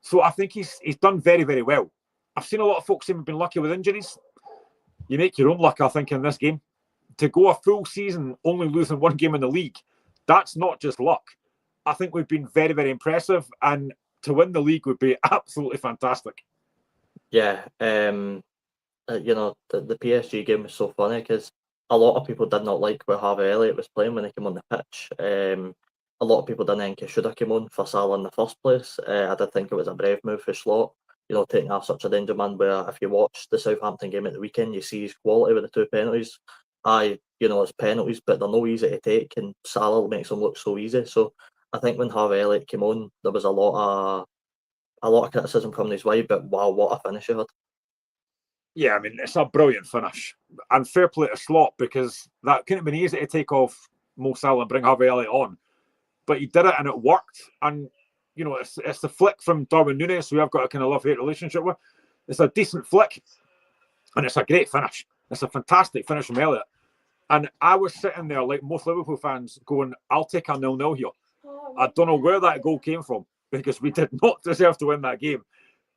So I think he's done very, very well. I've seen a lot of folks saying we've been lucky with injuries. You make your own luck, I think, in this game. To go a full season only losing one game in the league, that's not just luck. I think we've been very, very impressive, and to win the league would be absolutely fantastic.
Yeah, the PSG game was so funny because a lot of people did not like where Harvey Elliott was playing when he came on the pitch. A lot of people didn't think he should have come on for Salah in the first place. I did think it was a brave move for Slot, taking off such a danger man. Where if you watch the Southampton game at the weekend, you see his quality with the 2 penalties. It's penalties, but they're no easy to take, and Salah makes them look so easy. So I think when Harvey Elliott came on, there was a lot of criticism coming his way. But wow, what a finish he had!
Yeah, I mean, it's a brilliant finish. And fair play to Slot, because that couldn't have been easy to take off Mo Salah and bring Harvey Elliott on. But he did it and it worked. And, it's the flick from Darwin Núñez, who I've got a kind of love-hate relationship with. It's a decent flick. And it's a great finish. It's a fantastic finish from Elliott. And I was sitting there, like most Liverpool fans, going, I'll take a 0-0 here. I don't know where that goal came from, because we did not deserve to win that game.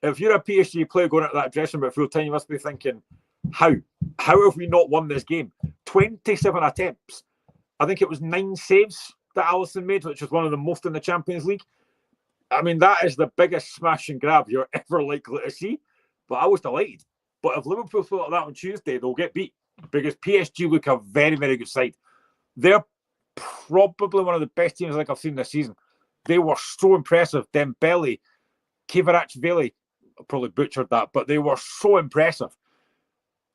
If you're a PSG player going into that dressing room at full time, you must be thinking, how have we not won this game? 27 attempts. I think it was 9 saves that Alisson made, which was one of the most in the Champions League. I mean, that is the biggest smash and grab you're ever likely to see. But I was delighted. But if Liverpool feel like that on Tuesday, they'll get beat, because PSG look a very, very good side. They're probably one of the best teams I think I've seen this season. They were so impressive. Dembele, Kvaratskhelia, I probably butchered that, but they were so impressive.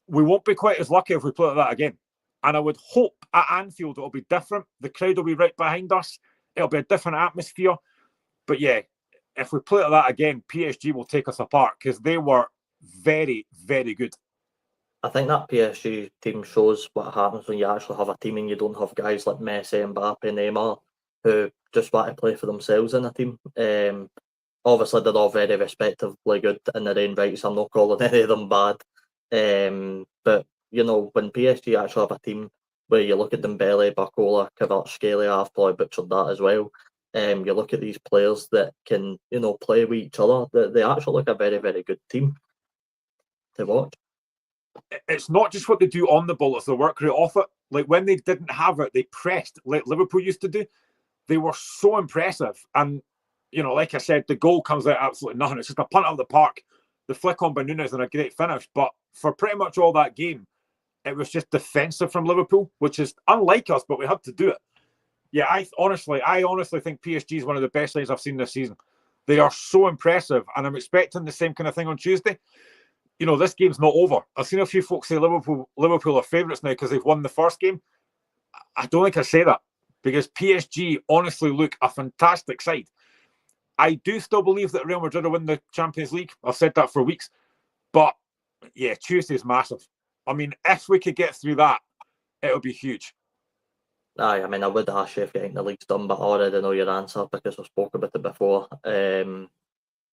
We won't be quite as lucky if we play like that again. And I would hope at Anfield it'll be different. The crowd will be right behind us. It'll be a different atmosphere. But yeah, if we play like that again, PSG will take us apart, because they were very, very good.
I think that PSG team shows what happens when you actually have a team and you don't have guys like Messi, Mbappe, Neymar. who just want to play for themselves in a team. Obviously, they're all very respectively good in their own right, so I'm not calling any of them bad. But, when PSG actually have a team where you look at Dembele, Barcola, Kvaratskhelia, I've probably butchered that as well. You look at these players that can, play with each other. They actually look a very, very good team to watch.
It's not just what they do on the ball, it's the work rate off it. Like when they didn't have it, they pressed like Liverpool used to do. They were so impressive. And, like I said, the goal comes out absolutely nothing. It's just a punt out of the park, the flick on by Nunes and a great finish. But for pretty much all that game, it was just defensive from Liverpool, which is unlike us, but we had to do it. Yeah, I honestly think PSG is one of the best sides I've seen this season. They are so impressive, and I'm expecting the same kind of thing on Tuesday. This game's not over. I've seen a few folks say Liverpool are favourites now because they've won the first game. I don't think I say that because PSG honestly look a fantastic side. I do still believe that Real Madrid will win the Champions League. I've said that for weeks. But, yeah, Tuesday's massive. I mean, if we could get through that, it'll be huge.
Aye, I mean, I would ask you if you think the league's done, but I already know your answer because we spoke about it before.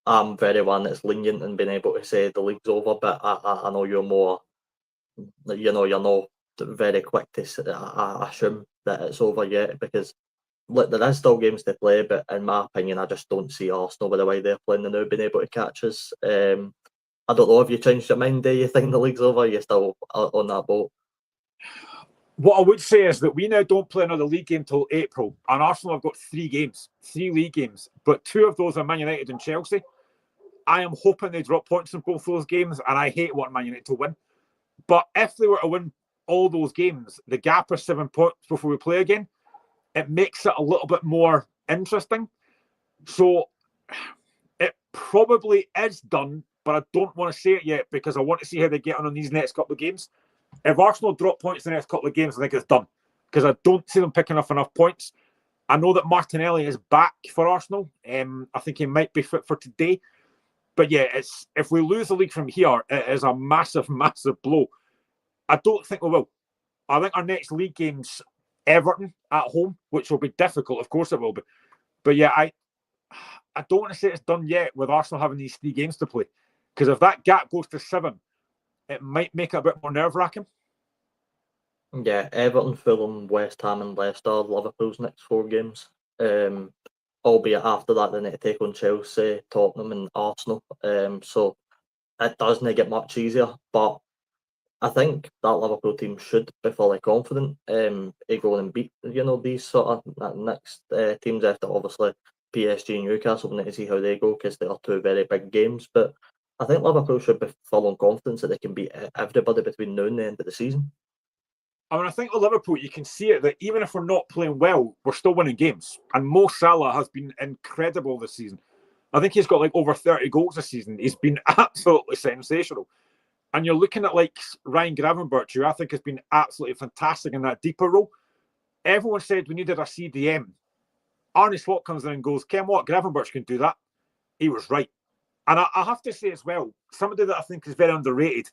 I'm very one that's lenient in being able to say the league's over, but I know you're more, you're not very quick to assume that it's over yet because look, there is still games to play, but in my opinion, I just don't see Arsenal with the way they're playing and now being able to catch us. I don't know if you changed your mind. Do you think the league's over? You're still on that boat?
What I would say is that we now don't play another league game till April, and Arsenal have got 3 league games, but 2 of those are Man United and Chelsea. I am hoping they drop points in both those games, and I hate wanting Man United to win. But if they were to win all those games, the gap is 7 points before we play again. It makes it a little bit more interesting. So it probably is done, but I don't want to say it yet because I want to see how they get on these next couple of games. If Arsenal drop points in the next couple of games, I think it's done because I don't see them picking up enough points. I know that Martinelli is back for Arsenal. I think he might be fit for today. But yeah, if we lose the league from here, it is a massive, massive blow. I don't think we will. I think our next league game's Everton at home, which will be difficult. Of course it will be. But yeah, I don't want to say it's done yet with Arsenal having these 3 games to play. Because if that gap goes to 7, it might make it a bit more nerve-wracking.
Yeah, Everton, Fulham, West Ham and Leicester, Liverpool's next 4 games. Albeit after that, they need to take on Chelsea, Tottenham and Arsenal. So it doesn't get much easier. But I think that Liverpool team should be fully confident to go and beat, these sort of next teams after obviously PSG and Newcastle. We need to see how they go because they are 2 very big games. But I think Liverpool should be full on confidence that they can beat everybody between now and the end of the season.
I mean, I think with Liverpool, you can see it that even if we're not playing well, we're still winning games. And Mo Salah has been incredible this season. I think he's got like over 30 goals this season. He's been absolutely sensational. And you're looking at like Ryan Gravenberch, who I think has been absolutely fantastic in that deeper role. Everyone said we needed a CDM. Arne Slot comes in and goes, Ken what? Gravenberch can do that. He was right. And I have to say as well, somebody that I think is very underrated,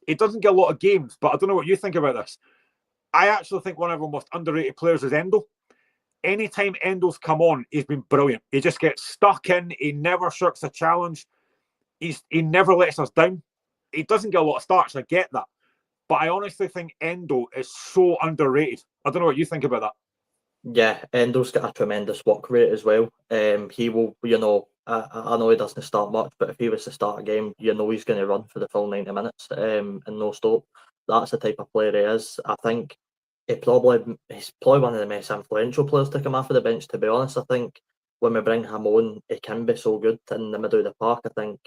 he doesn't get a lot of games, but I don't know what you think about this. I actually think one of our most underrated players is Endo. Anytime Endo's come on, he's been brilliant. He just gets stuck in. He never shirks a challenge. He never lets us down. He doesn't get a lot of starts. I get that. But I honestly think Endo is so underrated. I don't know what you think about that.
Yeah, Endo's got a tremendous work rate as well. He will, I know he doesn't start much, but if he was to start a game, he's going to run for the full 90 minutes and no stop. That's the type of player he is. I think he's probably one of the most influential players to come off of the bench, to be honest. I think when we bring him on, he can be so good in the middle of the park. I think,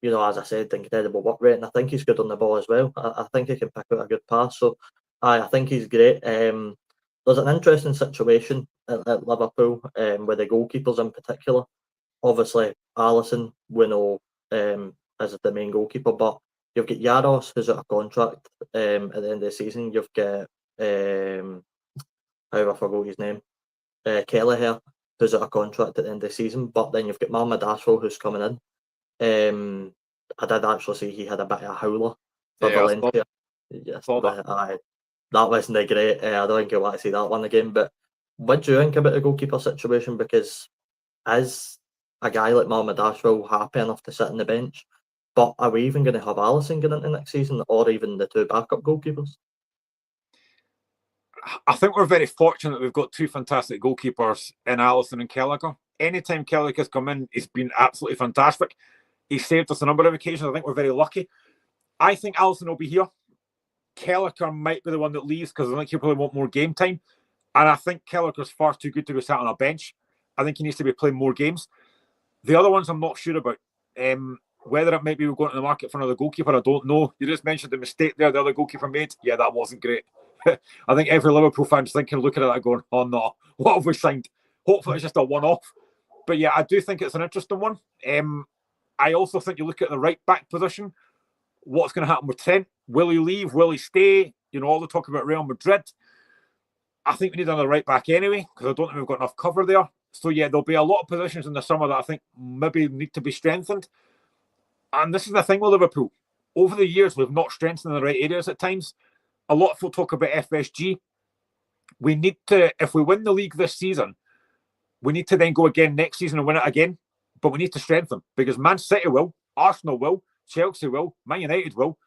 as I said, incredible work rate, and I think he's good on the ball as well. I think he can pick out a good pass. So I think he's great. There's an interesting situation at Liverpool with the goalkeepers in particular. Obviously, Alisson, we know, is the main goalkeeper, but you've got Yaros, who's out of contract at the end of the season. You've got, I forgot his name, Kelleher, who's out of contract at the end of the season, but then you've got Mohamed Ashraf, who's coming in. I did actually see he had a bit of a howler for Valencia. Yes, that wasn't great. I don't think I want to see that one again. But what do you think about the goalkeeper situation? Because is a guy like Mohamed Ashwell happy enough to sit on the bench? But are we even going to have Alisson going into next season, or even the two backup goalkeepers?
I think we're very fortunate that we've got two fantastic goalkeepers in Alisson and Kelleher. Anytime Kelleher's come in, he's been absolutely fantastic. He's saved us a number of occasions. I think we're very lucky. I think Alisson will be here. Kelleher might be the one that leaves because I think he'll probably want more game time. And I think Kelleher's far too good to be sat on a bench. I think he needs to be playing more games. The other ones I'm not sure about. Whether it might be we're going to the market for another goalkeeper, I don't know. You just mentioned the mistake there the other goalkeeper made. Yeah, that wasn't great. I think every Liverpool fan's thinking, looking at that going, oh no, what have we signed? Hopefully it's just a one-off. But yeah, I do think it's an interesting one. I also think you look at the right back position, what's going to happen with Trent? Will he leave? Will he stay? You know, all the talk about Real Madrid. I think we need another right back anyway, because I don't think we've got enough cover there. So yeah, there'll be a lot of positions in the summer that I think maybe need to be strengthened. And this is the thing with Liverpool. Over the years, we've not strengthened in the right areas at times. A lot of people talk about FSG. We need to, if we win the league this season, we need to then go again next season and win it again. But we need to strengthen because Man City will, Arsenal will, Chelsea will, Man United will.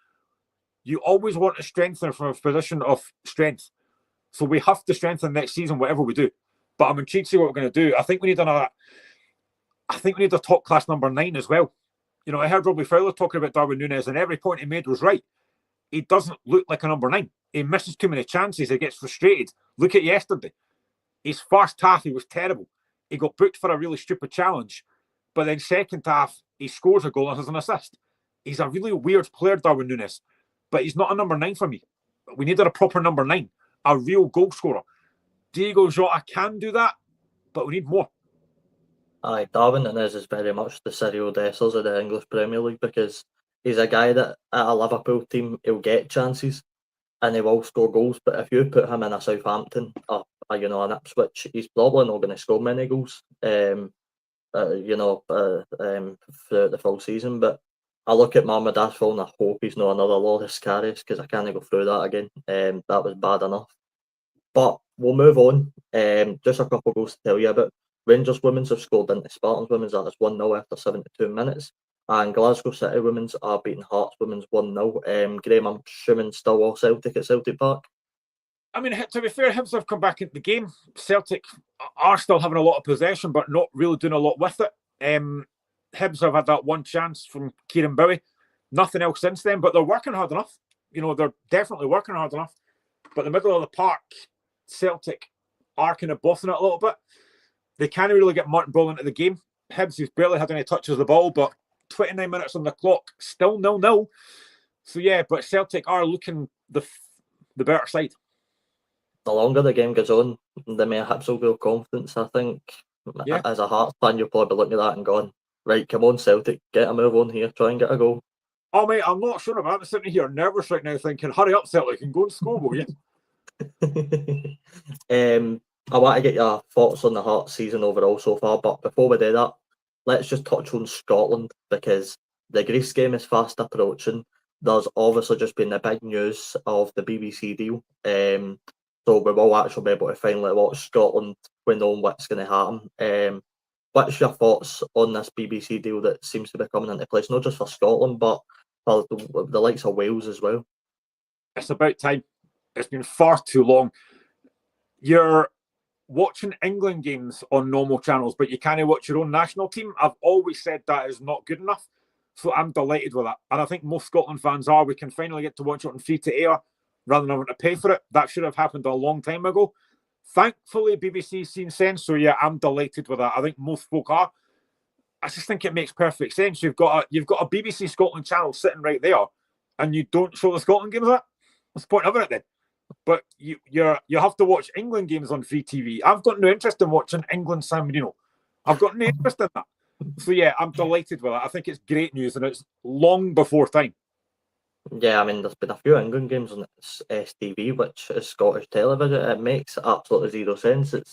You always want to strengthen from a position of strength. So we have to strengthen next season, whatever we do. But I'm intrigued to see what we're going to do. I think we need a top class number 9 as well. You know, I heard Robbie Fowler talking about Darwin Núñez, and every point he made was right. He doesn't look like a number 9. He misses too many chances. He gets frustrated. Look at yesterday. His first half, he was terrible. He got booked for a really stupid challenge. But then second half, he scores a goal and has an assist. He's a really weird player, Darwin Núñez. But he's not a number 9 for me. We needed a proper number 9, a real goal scorer. Diego Jota can do that, but we need more.
Aye, Darwin Núñez is very much the Cyril Dessers of the English Premier League because he's a guy that at a Liverpool team, he'll get chances and he will score goals. But if you put him in a Southampton or an Ipswich, he's probably not going to score many goals, throughout the full season. But I look at Mohamed Ashwell and I hope he's not another Loris Karius because I can't go through that again. That was bad enough. But we'll move on. Just a couple of goals to tell you about. Rangers Women's have scored into Spartans Women's. That is 1-0 after 72 minutes. And Glasgow City Women's are beating Hearts Women's 1-0. Graham, I'm assuming still all Celtic at Celtic Park?
I mean, to be fair, Hibs have come back into the game. Celtic are still having a lot of possession, but not really doing a lot with it. Hibs have had that one chance from Kieran Bowie. Nothing else since then, but they're working hard enough. You know, they're definitely working hard enough. But the middle of the park, Celtic are kind of bossing it a little bit. They can't really get Martin Ball into the game. Hibs, who's barely had any touches of the ball, but 29 minutes on the clock, still 0-0. So yeah, but Celtic are looking the better side.
The longer the game goes on, the more Hibs will build confidence, I think. Yeah. As a Hearts fan, you'll probably be looking at that and going, right, come on, Celtic, get a move on here, try and get a goal.
Oh, mate, I'm not sure about it. I'm sitting here nervous right now thinking, hurry up, Celtic, and go and score, will you?
I want to get your thoughts on the Hearts season overall so far, but before we do that, let's just touch on Scotland because the Greece game is fast approaching. There's obviously just been the big news of the BBC deal, so we will actually be able to finally watch Scotland when knowing what's going to happen. What's your thoughts on this BBC deal that seems to be coming into place, not just for Scotland, but for the likes of Wales as well?
It's about time. It's been far too long. You're watching England games on normal channels, but you can't watch your own national team. I've always said that is not good enough. So I'm delighted with that. And I think most Scotland fans are. We can finally get to watch it on free to air rather than having to pay for it. That should have happened a long time ago. Thankfully, BBC's seen sense. So yeah, I'm delighted with that. I think most folk are. I just think it makes perfect sense. You've got a BBC Scotland channel sitting right there, and you don't show the Scotland games. What's the point of it then? But you have to watch England games on free TV. I've got no interest in watching England San Marino. I've got no interest in that. So yeah, I'm delighted with it. I think it's great news, and it's long before time.
Yeah, I mean, there's been a few England games on STV, which is Scottish television. It makes absolutely zero sense. It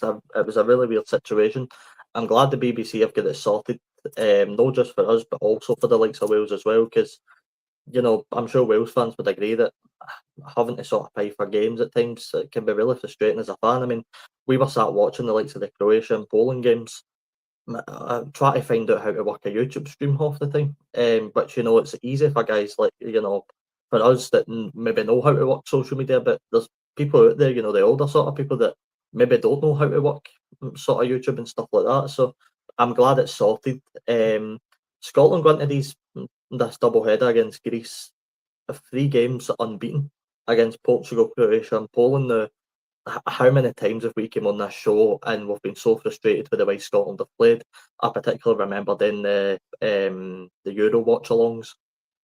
was a really weird situation. I'm glad the BBC have got it sorted, not just for us, but also for the likes of Wales as well, because I'm sure Wales fans would agree that having to sort of pay for games at times, it can be really frustrating as a fan. I mean, we were sat watching the likes of the Croatia and Poland games, try to find out how to work a YouTube stream half the time. But it's easy for guys like for us that maybe know how to work social media, but there's people out there, the older sort of people that maybe don't know how to work sort of YouTube and stuff like that. So I'm glad it's sorted. Scotland going to this double header against Greece, 3 games unbeaten against Portugal, Croatia, and Poland. Now, how many times have we come on this show and we've been so frustrated with the way Scotland have played? I particularly remember in the Euro watch-alongs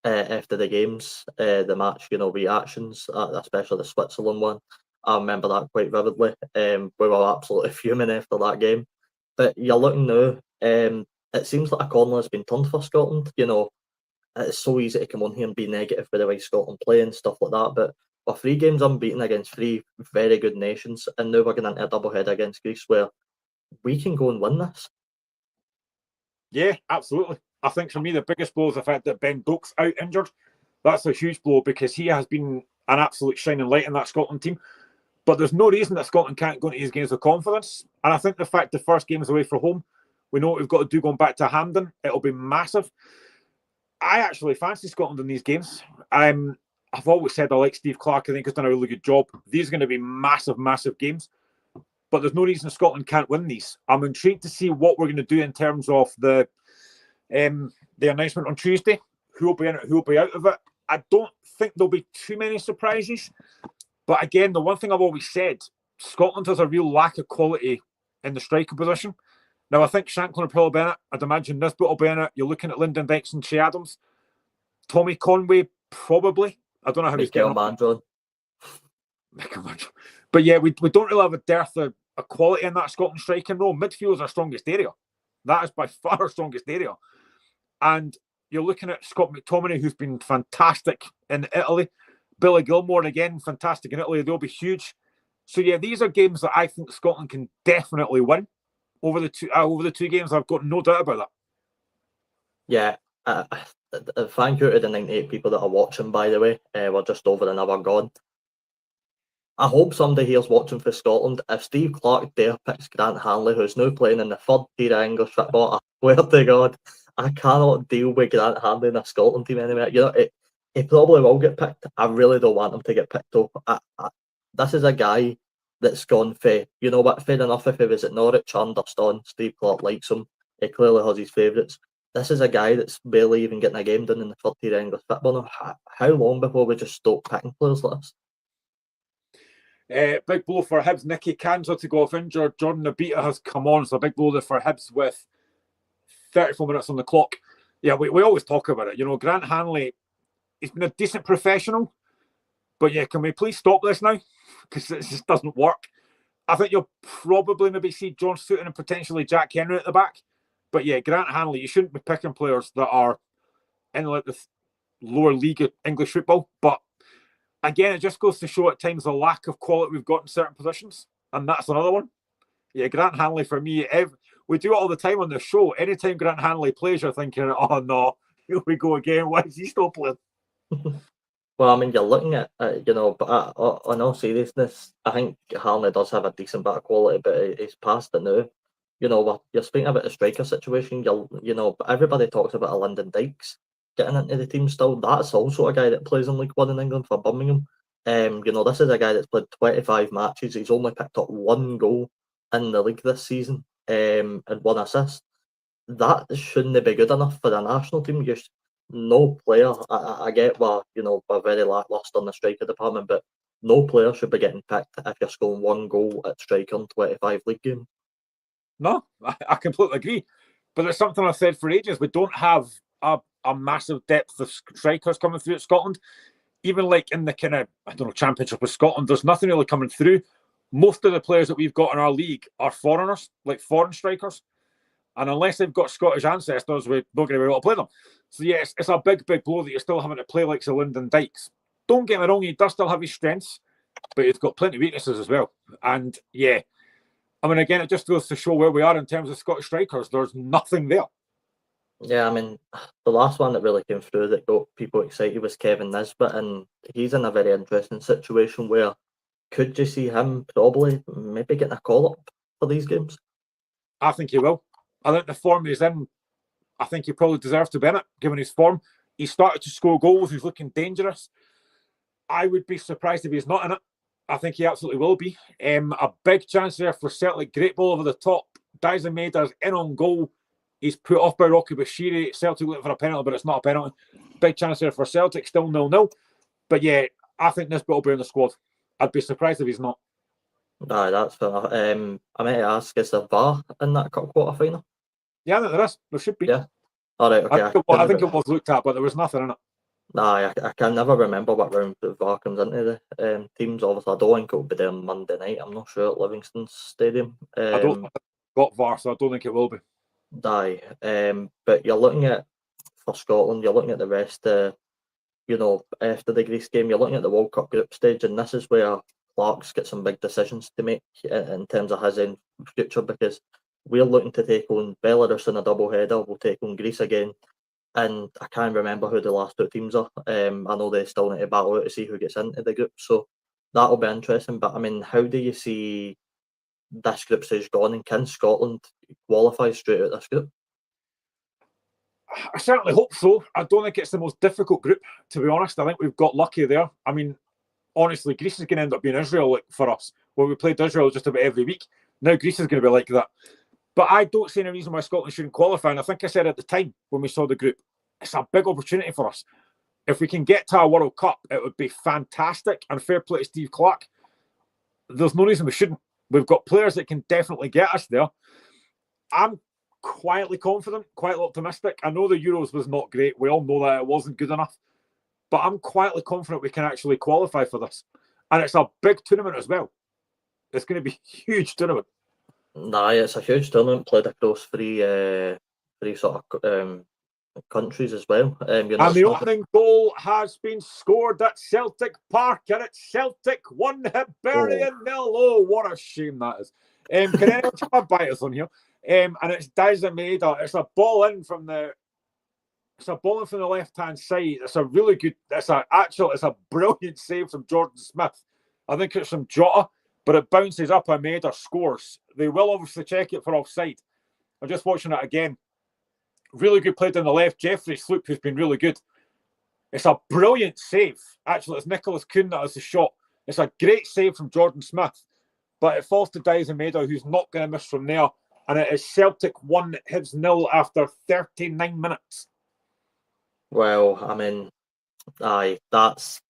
after the games, the match, reactions, especially the Switzerland one. I remember that quite vividly. We were absolutely fuming after that game. But you're looking now, it seems like a corner has been turned for Scotland. It's so easy to come on here and be negative with the way Scotland play and stuff like that, but we're 3 games unbeaten against 3 very good nations, and now we're going into a double header against Greece where we can go and win this.
Yeah, absolutely. I think for me, the biggest blow is the fact that Ben Doak's out injured. That's a huge blow because he has been an absolute shining light in that Scotland team. But there's no reason that Scotland can't go into these games with confidence. And I think the fact the first game is away from home, we know what we've got to do going back to Hampden. It'll be massive. I actually fancy Scotland in these games. I've always said I like Steve Clarke. I think he's done a really good job. These are going to be massive, massive games. But there's no reason Scotland can't win these. I'm intrigued to see what we're going to do in terms of the announcement on Tuesday. Who will be in it, who will be out of it. I don't think there'll be too many surprises. But again, the one thing I've always said, Scotland has a real lack of quality in the striker position. Now, I think Shanklin will probably be in it. I'd imagine Nisbet will be in it. You're looking at Lyndon Dykes and Che Adams. Tommy Conway, probably. I don't know how he's getting on. But yeah, we don't really have a dearth of quality in that Scotland striking role. Midfield is our strongest area. That is by far our strongest area. And you're looking at Scott McTominay, who's been fantastic in Italy. Billy Gilmore, again, fantastic in Italy. They'll be huge. So yeah, these are games that I think Scotland can definitely win. Over the 2 games, I've got no doubt about that.
Yeah, thank you to the 98 people that are watching, by the way. We're just over an hour gone. I hope somebody here's watching for Scotland. If Steve Clarke dare picks Grant Hanley, who's now playing in the 3rd tier of English football, I swear to God, I cannot deal with Grant Hanley in a Scotland team anyway. He probably will get picked. I really don't want him to get picked up. This is a guy that's gone for, fair enough if he was at Norwich, Understone, Steve Clarke likes him. He clearly has his favourites. This is a guy that's barely even getting a game done in the 3rd tier of English football now. How long before we just stop picking players like this?
Big blow for Hibs. Nicky Kanza to go off injured. Jordan Nabita has come on, so a big blow there for Hibs with 34 minutes on the clock. Yeah, we always talk about it. Grant Hanley, he's been a decent professional, but yeah, can we please stop this now? Because it just doesn't work. I think you'll probably maybe see John Sutton and potentially Jack Henry at the back. But yeah, Grant Hanley, you shouldn't be picking players that are in like the lower league of English football. But again, it just goes to show at times the lack of quality we've got in certain positions. And that's another one. Yeah, Grant Hanley for me, we do it all the time on the show. Anytime Grant Hanley plays, you're thinking, oh no, here we go again. Why is he still playing?
Well, I mean, you're looking at, but on all seriousness, I think Hanley does have a decent bit of quality, but he's past it now. You're speaking about the striker situation. But everybody talks about a Lyndon Dykes getting into the team still. That's also a guy that plays in League One in England for Birmingham. This is a guy that's played 25 matches. He's only picked up 1 goal in the league this season, and 1 assist. That shouldn't be good enough for the national team. No player. I get we're very lacklustre in the striker department, but no player should be getting picked if you're scoring 1 goal at striker in 25 league games.
No, I completely agree. But it's something I've said for ages. We don't have a massive depth of strikers coming through at Scotland. Even like in the kind of, Championship of Scotland, there's nothing really coming through. Most of the players that we've got in our league are foreigners, like foreign strikers. And unless they've got Scottish ancestors, we're not going to be able to play them. So yes, it's a big, big blow that you're still having to play like Lyndon Dykes. Don't get me wrong, he does still have his strengths, but he's got plenty of weaknesses as well. And yeah, I mean, again, it just goes to show where we are in terms of Scottish strikers. There's nothing there.
Yeah, I mean, the last one that really came through that got people excited was Kevin Nisbet, and he's in a very interesting situation where could you see him probably maybe getting a call up for these games?
I think he will. I think the form he's in, I think he probably deserves to be in it, given his form. He started to score goals. He's looking dangerous. I would be surprised if he's not in it. I think he absolutely will be. A big chance there for Celtic. Great ball over the top. Dyson Mader's in on goal. He's put off by Rocky Bashiri. Celtic looking for a penalty, but it's not a penalty. Big chance there for Celtic. Still 0-0. But yeah, I think Nisbet will be in the squad. I'd be surprised if he's not.
Aye, that's fair enough. I might ask, is there VAR in that cup quarter final?
Yeah, I think there is. There should be.
Yeah. All right. Okay.
I think it was looked at, but there was nothing in it.
Nah, I can never remember what round the VAR comes into the teams. Obviously, I don't think it'll be there on Monday night. I'm not sure at Livingston Stadium.
I don't think it's got VAR, so I don't think it will be.
Aye. But you're looking at, for Scotland, you're looking at the rest. After the Greece game, you're looking at the World Cup group stage, and this is where Clark's got some big decisions to make in terms of his own future, because we're looking to take on Belarus in a double header. We'll take on Greece again, and I can't remember who the last two teams are. I know they still need to battle out to see who gets into the group, so that'll be interesting. But I mean, how do you see this group stage going, and can Scotland qualify straight out this group?
I certainly hope so. I don't think it's the most difficult group, to be honest. I think we've got lucky there. I mean, honestly, Greece is going to end up being Israel for us, where we played Israel just about every week. Now Greece is going to be like that. But I don't see any reason why Scotland shouldn't qualify. And I think I said at the time when we saw the group, it's a big opportunity for us. If we can get to a World Cup, it would be fantastic. And fair play to Steve Clark. There's no reason we shouldn't. We've got players that can definitely get us there. I'm quietly confident, quite optimistic. I know the Euros was not great. We all know that it wasn't good enough. But I'm quietly confident we can actually qualify for this. And it's a big tournament as well. It's going to be a huge tournament.
Nah, it's a huge tournament played across three sort of countries as well.
And the opening goal has been scored at Celtic Park, and it's Celtic 1, Hibernian 0. Oh, what a shame that is. Can anyone have a bite us on here? And it's Dyson Mader. It's a ball in from the left-hand side. It's a really good. It's a brilliant save from Jordan Smith. I think it's from Jota, but it bounces up and Mader scores. They will obviously check it for offside. I'm just watching it again. Really good play down the left. Jeffrey Sloop, who's been really good. It's a brilliant save. Actually, it's Nicholas Kuhn that has the shot. It's a great save from Jordan Smith, but it falls to Dyson Mader, who's not going to miss from there. And it is Celtic 1, Hibs 0 after 39 minutes.
Well, I mean, aye, that's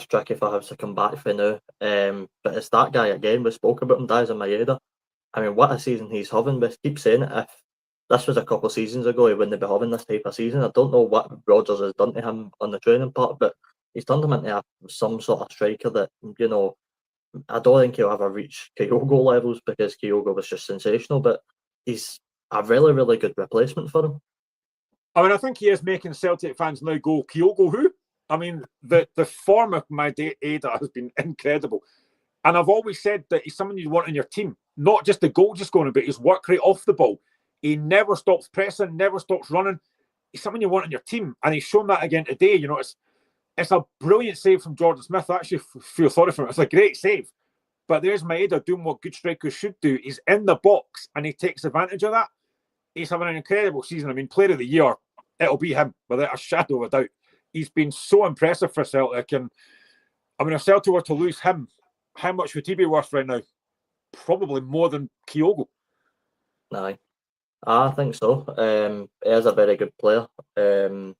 tricky for Hibs to come back for now. But it's that guy again. We spoke about him, Dyson Maeda. I mean, what a season he's having. We keep saying it. If this was a couple of seasons ago, he wouldn't be having this type of season. I don't know what Rodgers has done to him on the training part, but he's turned him into some sort of striker that, I don't think he'll ever reach Kyogo levels, because Kyogo was just sensational, but he's a really, really good replacement for him.
I mean, I think he is making Celtic fans now go, Kyogo who? I mean, the form of Maeda has been incredible. And I've always said that he's someone you want in your team, not just the goal just going, but his work rate off the ball. He never stops pressing, never stops running. He's someone you want in your team. And he's shown that again today. It's a brilliant save from Jordan Smith. I actually feel sorry for him. It's a great save. But there's Maeda doing what good strikers should do. He's in the box and he takes advantage of that. He's having an incredible season. I mean, player of the year, it'll be him without a shadow of a doubt. He's been so impressive for Celtic. And I mean, if Celtic were to lose him, how much would he be worth right now? Probably more than Kyogo.
Aye, I think so. He is a very good player. Do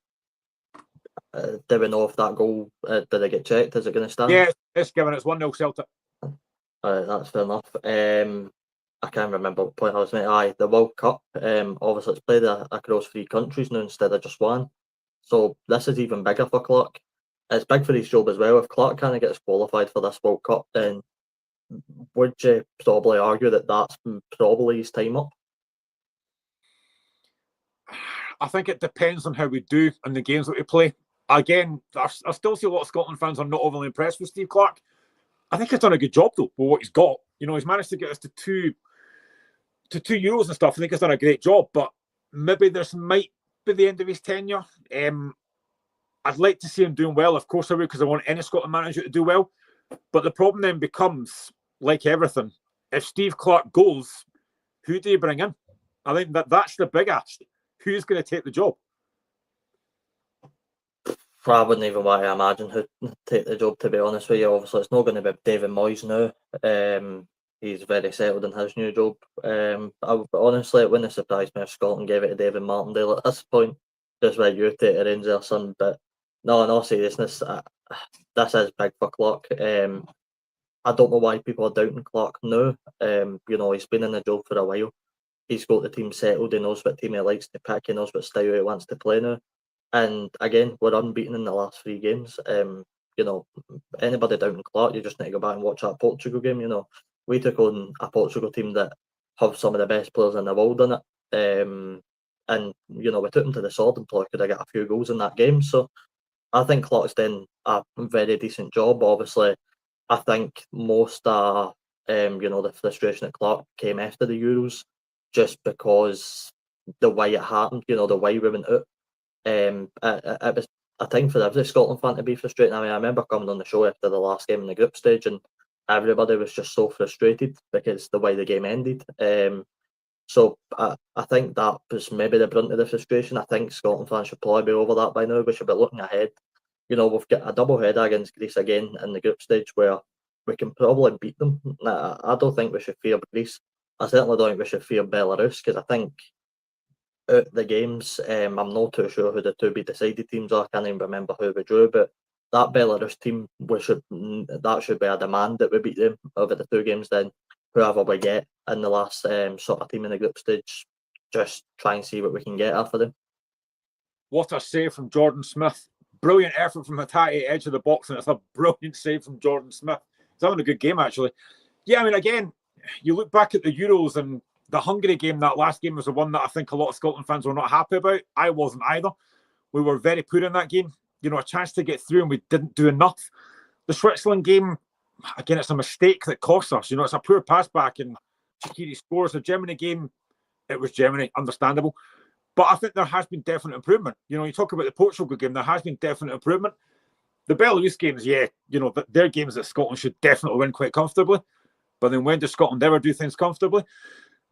we know if that goal, did it get checked? Is it going to stand?
Yeah, it's given. It's 1-0 Celtic.
That's fair enough. I can't remember what point I was making. Aye, the World Cup. Obviously, it's played across 3 countries now instead of just one. So this is even bigger for Clark. It's big for his job as well. If Clark can't get us qualified for this World Cup, then would you probably argue that that's probably his time up?
I think it depends on how we do in the games that we play. Again, I still see a lot of Scotland fans are not overly impressed with Steve Clark. I think he's done a good job though with what he's got. He's managed to get us to two Euros and stuff. I think he's done a great job, but maybe this might by the end of his tenure. I'd like to see him doing well. Of course I would, because I want any Scotland manager to do well. But the problem then becomes, like everything, if Steve Clarke goes, who do you bring in? I think that's the big ask. Who's going to take the job?
I wouldn't even want to imagine who'd take the job, to be honest with you. Obviously, it's not going to be David Moyes now. He's very settled in his new job. Honestly, it wouldn't surprise me if Scotland gave it to David Martindale at this point, just where you take the reins there, son. But no, in all seriousness, this is big for Clarke. I don't know why people are doubting Clarke now. He's been in the job for a while. He's got the team settled. He knows what team he likes to pick. He knows what style he wants to play now. And again, we're unbeaten in the last 3 games. Anybody doubting Clarke, you just need to go back and watch that Portugal game. We took on a Portugal team that have some of the best players in the world in it. We took them to the sword and probably could have got a few goals in that game. So I think Clarke's done a very decent job. Obviously, I think most are, the frustration at Clarke came after the Euros, just because the way it happened, the way we went out. It was a time for every Scotland fan to be frustrated. I mean, I remember coming on the show after the last game in the group stage, and everybody was just so frustrated because the way the game ended. So I think that was maybe the brunt of the frustration. I think Scotland fans should probably be over that by now. We should be looking ahead. We've got a double header against Greece again in the group stage where we can probably beat them. I don't think we should fear Greece. I certainly don't think we should fear Belarus, because I think out the games, I'm not too sure who the to be decided teams are. I can't even remember who we drew, but that Belarus team, that should be a demand that we beat them over the 2 games. Then whoever we get in the last sort of team in the group stage, just try and see what we can get after them.
What a save from Jordan Smith. Brilliant effort from Hatate, edge of the box, and it's a brilliant save from Jordan Smith. He's having a good game, actually. Yeah, I mean, again, you look back at the Euros, and the Hungary game, that last game, was the one that I think a lot of Scotland fans were not happy about. I wasn't either. We were very poor in that game. A chance to get through, and we didn't do enough. The Switzerland game, again, it's a mistake that costs us. It's a poor pass back, and Shaqiri scores. The Germany game, it was Germany, understandable. But I think there has been definite improvement. You talk about the Portugal game, there has been definite improvement. The Belarus games, yeah, they're games that Scotland should definitely win quite comfortably. But then when does Scotland ever do things comfortably?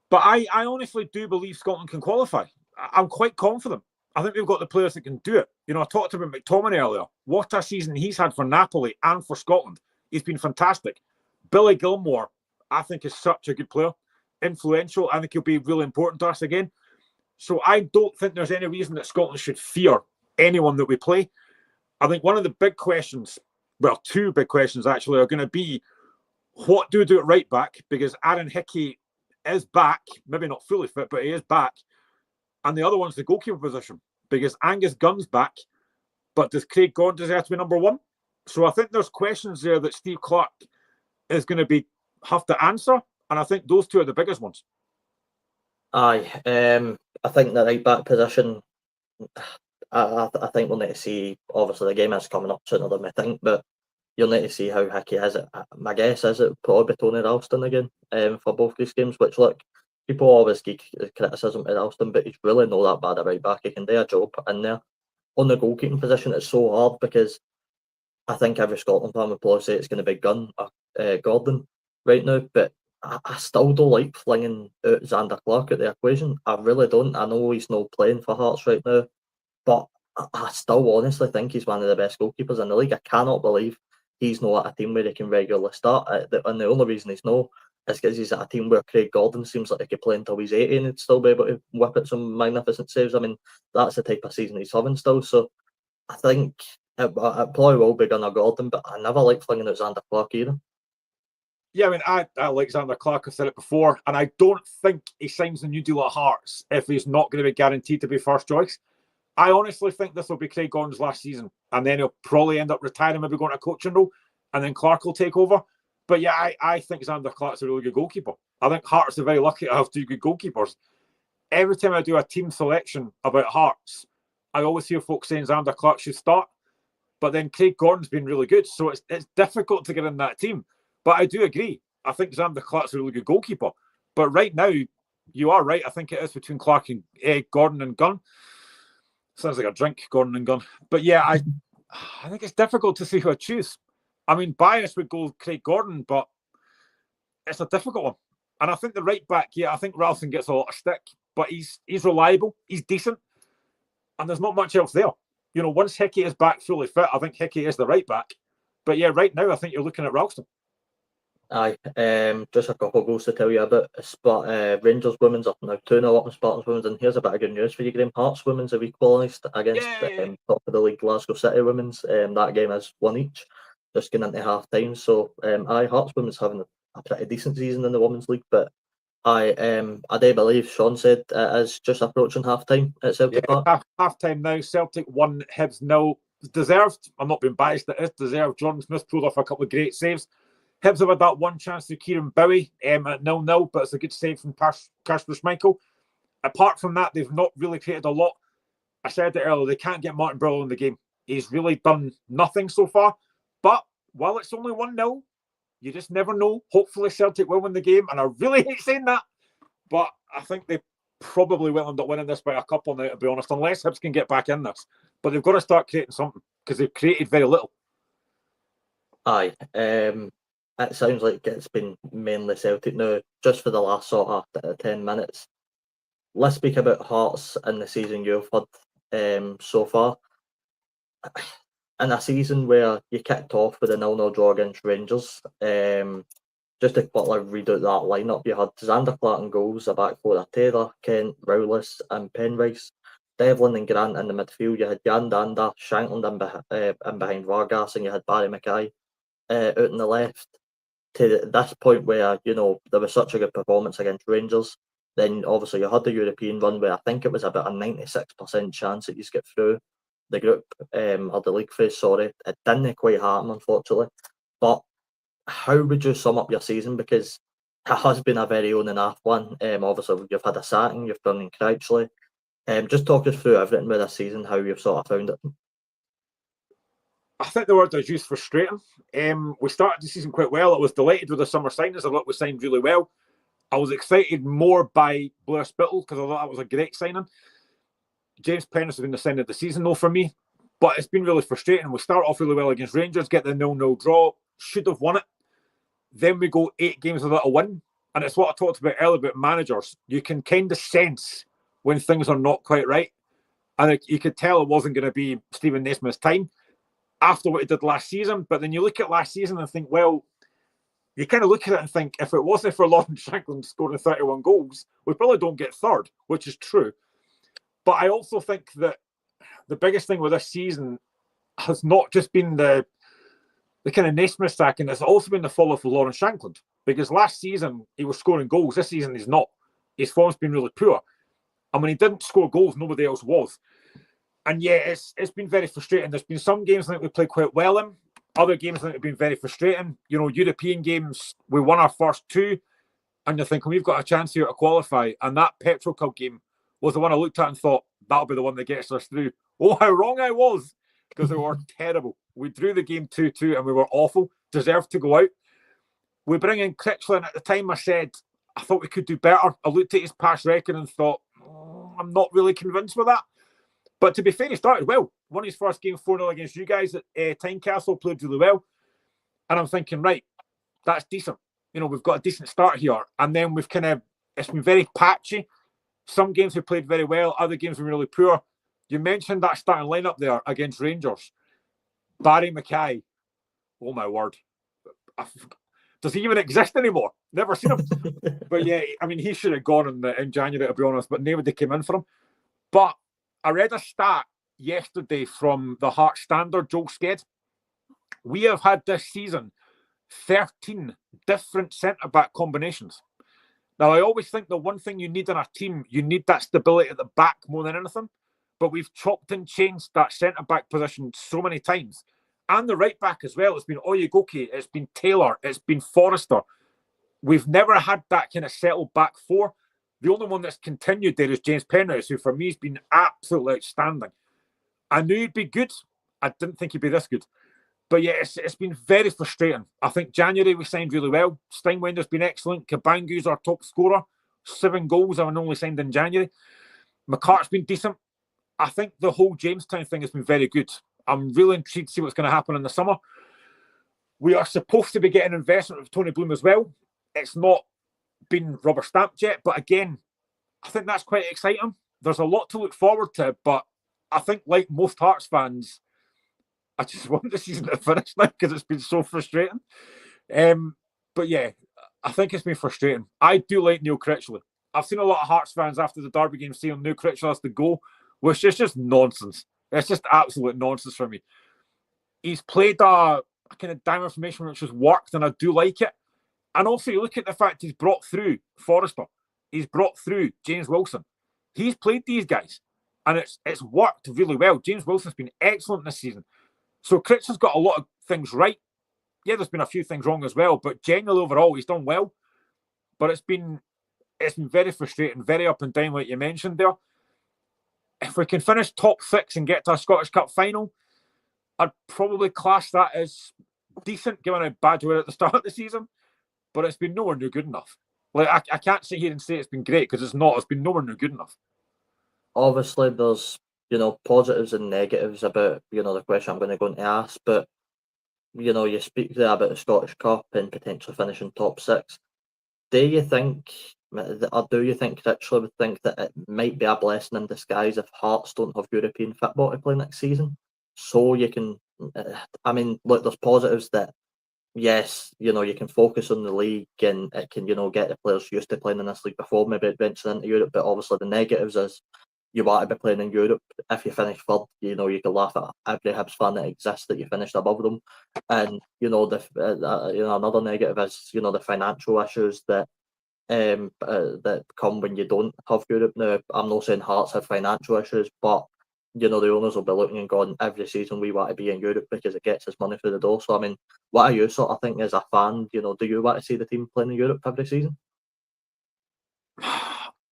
But I honestly do believe Scotland can qualify. I'm quite confident. I think we've got the players that can do it. I talked about McTominay earlier. What a season he's had for Napoli and for Scotland. He's been fantastic. Billy Gilmore, I think, is such a good player. Influential. I think he'll be really important to us again. So I don't think there's any reason that Scotland should fear anyone that we play. I think one of the big questions, well, 2 big questions actually, are going to be, what do we do at right back? Because Aaron Hickey is back, maybe not fully fit, but he is back. And the other one's the goalkeeper position, because Angus Gunn's back, but does Craig Gordon deserve to be number 1? So I think there's questions there that Steve Clarke is going to have to answer, and I think those 2 are the biggest ones.
Aye, I think the right back position, I think we'll need to see. Obviously, the game is coming up sooner than we think, but you'll need to see how Hickey is. My guess is it probably be Tony Ralston again for both these games, which, look, people always give criticism to Ralston, but he's really not that bad at right back. He can do a job in there. On the goalkeeping position, it's so hard, because I think every Scotland fan would probably say it's going to be Gordon right now, but I still don't like flinging out Xander Clarke at the equation. I really don't. I know he's not playing for Hearts right now, but I still honestly think he's one of the best goalkeepers in the league. I cannot believe he's not at a team where he can regularly start. And the only reason he's not is because he's at a team where Craig Gordon seems like he could play until he's 80 and he'd still be able to whip at some magnificent saves. I mean, that's the type of season he's having still. So I think it probably will be Gunnar Gordon, but I never like flinging out Xander Clarke either.
Yeah, I mean, I like Xander Clarke. I've said it before, and I don't think he signs a new deal at Hearts if he's not going to be guaranteed to be first choice. I honestly think this will be Craig Gordon's last season, and then he'll probably end up retiring, maybe going to a coaching role, and then Clarke will take over. But yeah, I think Xander Clarke's a really good goalkeeper. I think Hearts are very lucky to have 2 good goalkeepers. Every time I do a team selection about Hearts, I always hear folks saying Xander Clarke should start, but then Craig Gordon's been really good, so it's difficult to get in that team. But I do agree. I think Xander Clarke's a really good goalkeeper. But right now, you are right. I think it is between Clarke and Gordon and Gunn. Sounds like a drink, Gordon and Gunn. But yeah, I think it's difficult to see who I choose. I mean, bias would go Craig Gordon, but it's a difficult one. And I think the right back, I think Ralston gets a lot of stick, but he's reliable, he's decent, and there's not much else there. Once Hickey is back fully fit, I think Hickey is the right back. But yeah, right now I think you're looking at Ralston.
Aye, just a couple of goals to tell you about. Rangers women's up now 2-0 up in Spartans women's, and here's a bit of good news for you, Graham. Hearts women's have equalised against top of the league Glasgow City women's. That game is 1 each, just getting into half time. So Hearts women's having a pretty decent season in the women's league, but I do believe Sean said it is just approaching half time at Celtic Park.
Half time now. Celtic 1, Hibs 0. Deserved. I'm not being biased. It is deserved. Jordan Smith pulled off a couple of great saves. Hibs have had that one chance through Kieran Bowie at 0-0, but it's a good save from Kasper Schmeichel. Apart from that, they've not really created a lot. I said it earlier, they can't get Martin Brillo in the game. He's really done nothing so far. But while it's only 1-0, you just never know. Hopefully Celtic will win the game, and I really hate saying that, but I think they probably will end up winning this by a couple now, to be honest, unless Hibs can get back in this. But they've got to start creating something, because they've created very little.
Aye. It sounds like it's been mainly Celtic now, just for the last sort of 10 minutes. Let's speak about Hearts in the season you've had so far. In a season where you kicked off with a 0-0 draw against Rangers, just to quickly read out that lineup, you had Xander Clark in goals, a back four of Taylor, Kent, Rowless and Penrice, Devlin and Grant in the midfield, you had Jan Danda, Shankland in behind Vargas, and you had Barry Mackay out on the left. To this point where, there was such a good performance against Rangers, then obviously you had the European run where I think it was about a 96% chance that you get through the group, or the league phase, sorry. It didn't quite happen, unfortunately. But how would you sum up your season? Because it has been a very on and off one. Obviously, you've had a sacking, you've done in Crouchley. Just talk us through everything with this season, how you've sort of found it.
I think the word I used frustrating. We started the season quite well. I was delighted with the summer signings. I thought we signed really well. I was excited more by Blair Spittle because I thought that was a great signing. James Pennis has been the signing of the season, though, for me. But it's been really frustrating. We start off really well against Rangers, get the 0-0 draw, should have won it. Then we go 8 games without a win. And it's what I talked about earlier about managers. You can kind of sense when things are not quite right. And you could tell it wasn't going to be Stephen Naismith's time after what he did last season. But then you look at last season and think, well, you kind of look at it and think, if it wasn't for Lauren Shankland scoring 31 goals, we probably don't get third, which is true. But I also think that the biggest thing with this season has not just been the kind of Naismith sacking, it's also been the fall off of Lauren Shankland. Because last season, he was scoring goals. This season, he's not. His form's been really poor. And when he didn't score goals, nobody else was. And yeah, it's been very frustrating. There's been some games I think we played quite well in. Other games I think have been very frustrating. European games, we won our first 2. And you're thinking, we've got a chance here to qualify. And that Petro Cup game was the one I looked at and thought, that'll be the one that gets us through. Oh, how wrong I was. Because they were terrible. We drew the game 2-2 and we were awful. Deserved to go out. We bring in Critchley, and at the time I said, I thought we could do better. I looked at his past record and thought, I'm not really convinced with that. But to be fair, he started well. Won his first game 4-0 against you guys at Tynecastle, played really well. And I'm thinking, right, that's decent. We've got a decent start here. And then we've it's been very patchy. Some games we played very well, other games were really poor. You mentioned that starting lineup there against Rangers. Barry Mackay. Oh my word. Does he even exist anymore? Never seen him. But yeah, I mean, he should have gone in January, to be honest, but nobody came in for him. But I read a stat yesterday from the Hearts Standard, Joel Sked. We have had this season 13 different centre-back combinations. Now, I always think the one thing you need in a team, you need that stability at the back more than anything. But we've chopped and changed that centre-back position so many times. And the right back as well. It's been Oyegoke, it's been Taylor, it's been Forrester. We've never had that kind of settled back 4. The only one that's continued there is James Penrose, who for me has been absolutely outstanding. I knew he'd be good. I didn't think he'd be this good. But yeah, it's been very frustrating. I think January we signed really well. Steinwender's been excellent. Kabangu's our top scorer. 7 goals, I only signed in January. McCart's been decent. I think the whole Jamestown thing has been very good. I'm really intrigued to see what's going to happen in the summer. We are supposed to be getting investment with Tony Bloom as well. It's not been rubber stamped yet, but again, I think that's quite exciting. There's a lot to look forward to, but I think, like most Hearts fans, I just want the season to finish now because it's been so frustrating. But yeah, I think it's been frustrating. I do like Neil Critchley. I've seen a lot of Hearts fans after the Derby game saying Neil Critchley has to go, which is just nonsense. It's just absolute nonsense for me. He's played a kind of diamond formation which has worked, and I do like it. And also, you look at the fact he's brought through Forrester. He's brought through James Wilson. He's played these guys, and it's worked really well. James Wilson's been excellent this season. So Critchley's got a lot of things right. Yeah, there's been a few things wrong as well, but generally overall, he's done well. But it's been very frustrating, very up and down, like you mentioned there. If we can finish top 6 and get to a Scottish Cup final, I'd probably class that as decent, given how bad we were at the start of the season. But it's been nowhere near good enough. Like I can't sit here and say it's been great because it's not. It's been nowhere near good enough.
Obviously, there's positives and negatives about the question I'm going to go and ask, but you speak there about the Scottish Cup and potentially finishing top 6. Do you think Critchley would think that it might be a blessing in disguise if Hearts don't have European football to play next season? So you can, look, there's positives that, yes, you can focus on the league and it can, get the players used to playing in this league before maybe venturing into Europe. But obviously the negatives is you want to be playing in Europe. If you finish third, you can laugh at every Hibs fan that exists that you finished above them. And another negative is the financial issues that come when you don't have Europe. Now, I'm not saying Hearts have financial issues, but the owners will be looking and going, every season we want to be in Europe because it gets us money through the door. So what are you sort of thinking as a fan? Do you want to see the team playing in Europe every season?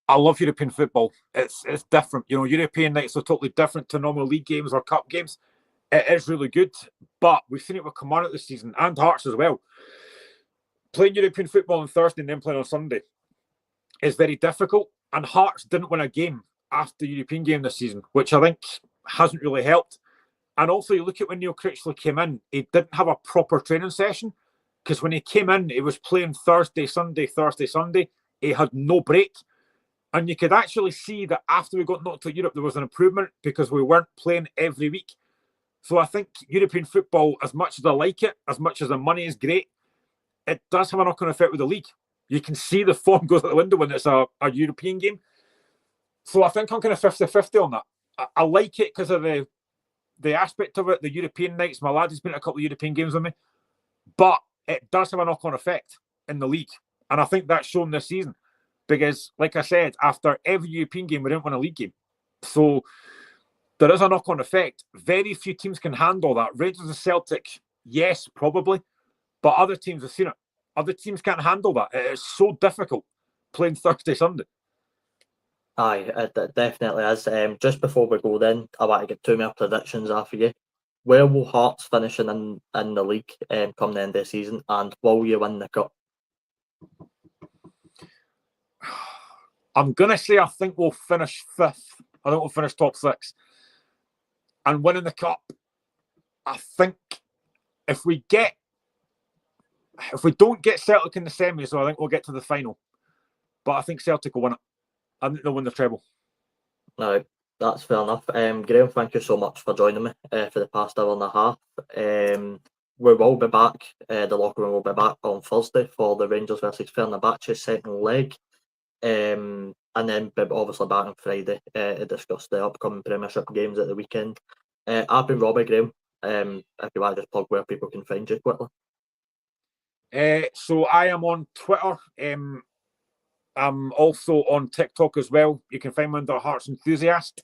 I love European football. It's different. European nights are totally different to normal league games or cup games. It is really good, but we've seen it with Kilmarnock this season and Hearts as well. Playing European football on Thursday and then playing on Sunday is very difficult. And Hearts didn't win a game after the European game this season, which I think hasn't really helped. And also, you look at when Neil Critchley came in, he didn't have a proper training session because when he came in, he was playing Thursday, Sunday. He had no break. And you could actually see that after we got knocked out of Europe, there was an improvement because we weren't playing every week. So I think European football, as much as I like it, as much as the money is great, it does have a knock-on effect with the league. You can see the form goes out the window when it's a European game. So I think I'm kind of 50-50 on that. I like it because of the aspect of it, the European nights. My lad has been at a couple of European games with me. But it does have a knock-on effect in the league. And I think that's shown this season. Because, like I said, after every European game, we didn't win a league game. So there is a knock-on effect. Very few teams can handle that. Rangers and Celtic, yes, probably. But other teams have seen it. Other teams can't handle that. It is so difficult playing Thursday, Sunday.
Aye, it definitely is. Just before we go then, I want to get 2 more predictions after you. Where will Hearts finishing in the league come the end of the season, and will you win the cup?
I'm going to say I think we'll finish 5th. I think we'll finish top 6. And winning the cup, I think if we don't get Celtic in the semis, so I think we'll get to the final. But I think Celtic will win it. I think they'll win the treble.
No, that's fair enough. Graham, thank you so much for joining me for the past hour and a half. We will be back. The locker room will be back on Thursday for the Rangers versus Fenerbahce's second leg. And then obviously back on Friday to discuss the upcoming Premiership games at the weekend. I've been Robbie, Graham. If you want to just plug where people can find you quickly.
So I am on Twitter. I'm also on TikTok as well. You can find me under Hearts Enthusiast.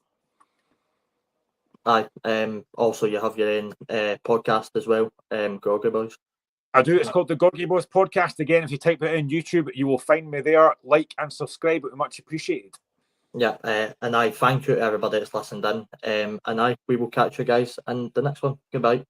Aye. Also, you have your own podcast as well, Gorgie Boys.
I do. It's called the Gorgie Boys Podcast. Again, if you type it in YouTube, you will find me there. Like and subscribe. It would be much appreciated.
Yeah, and I thank you to everybody that's listened in. And we will catch you guys in the next one. Goodbye.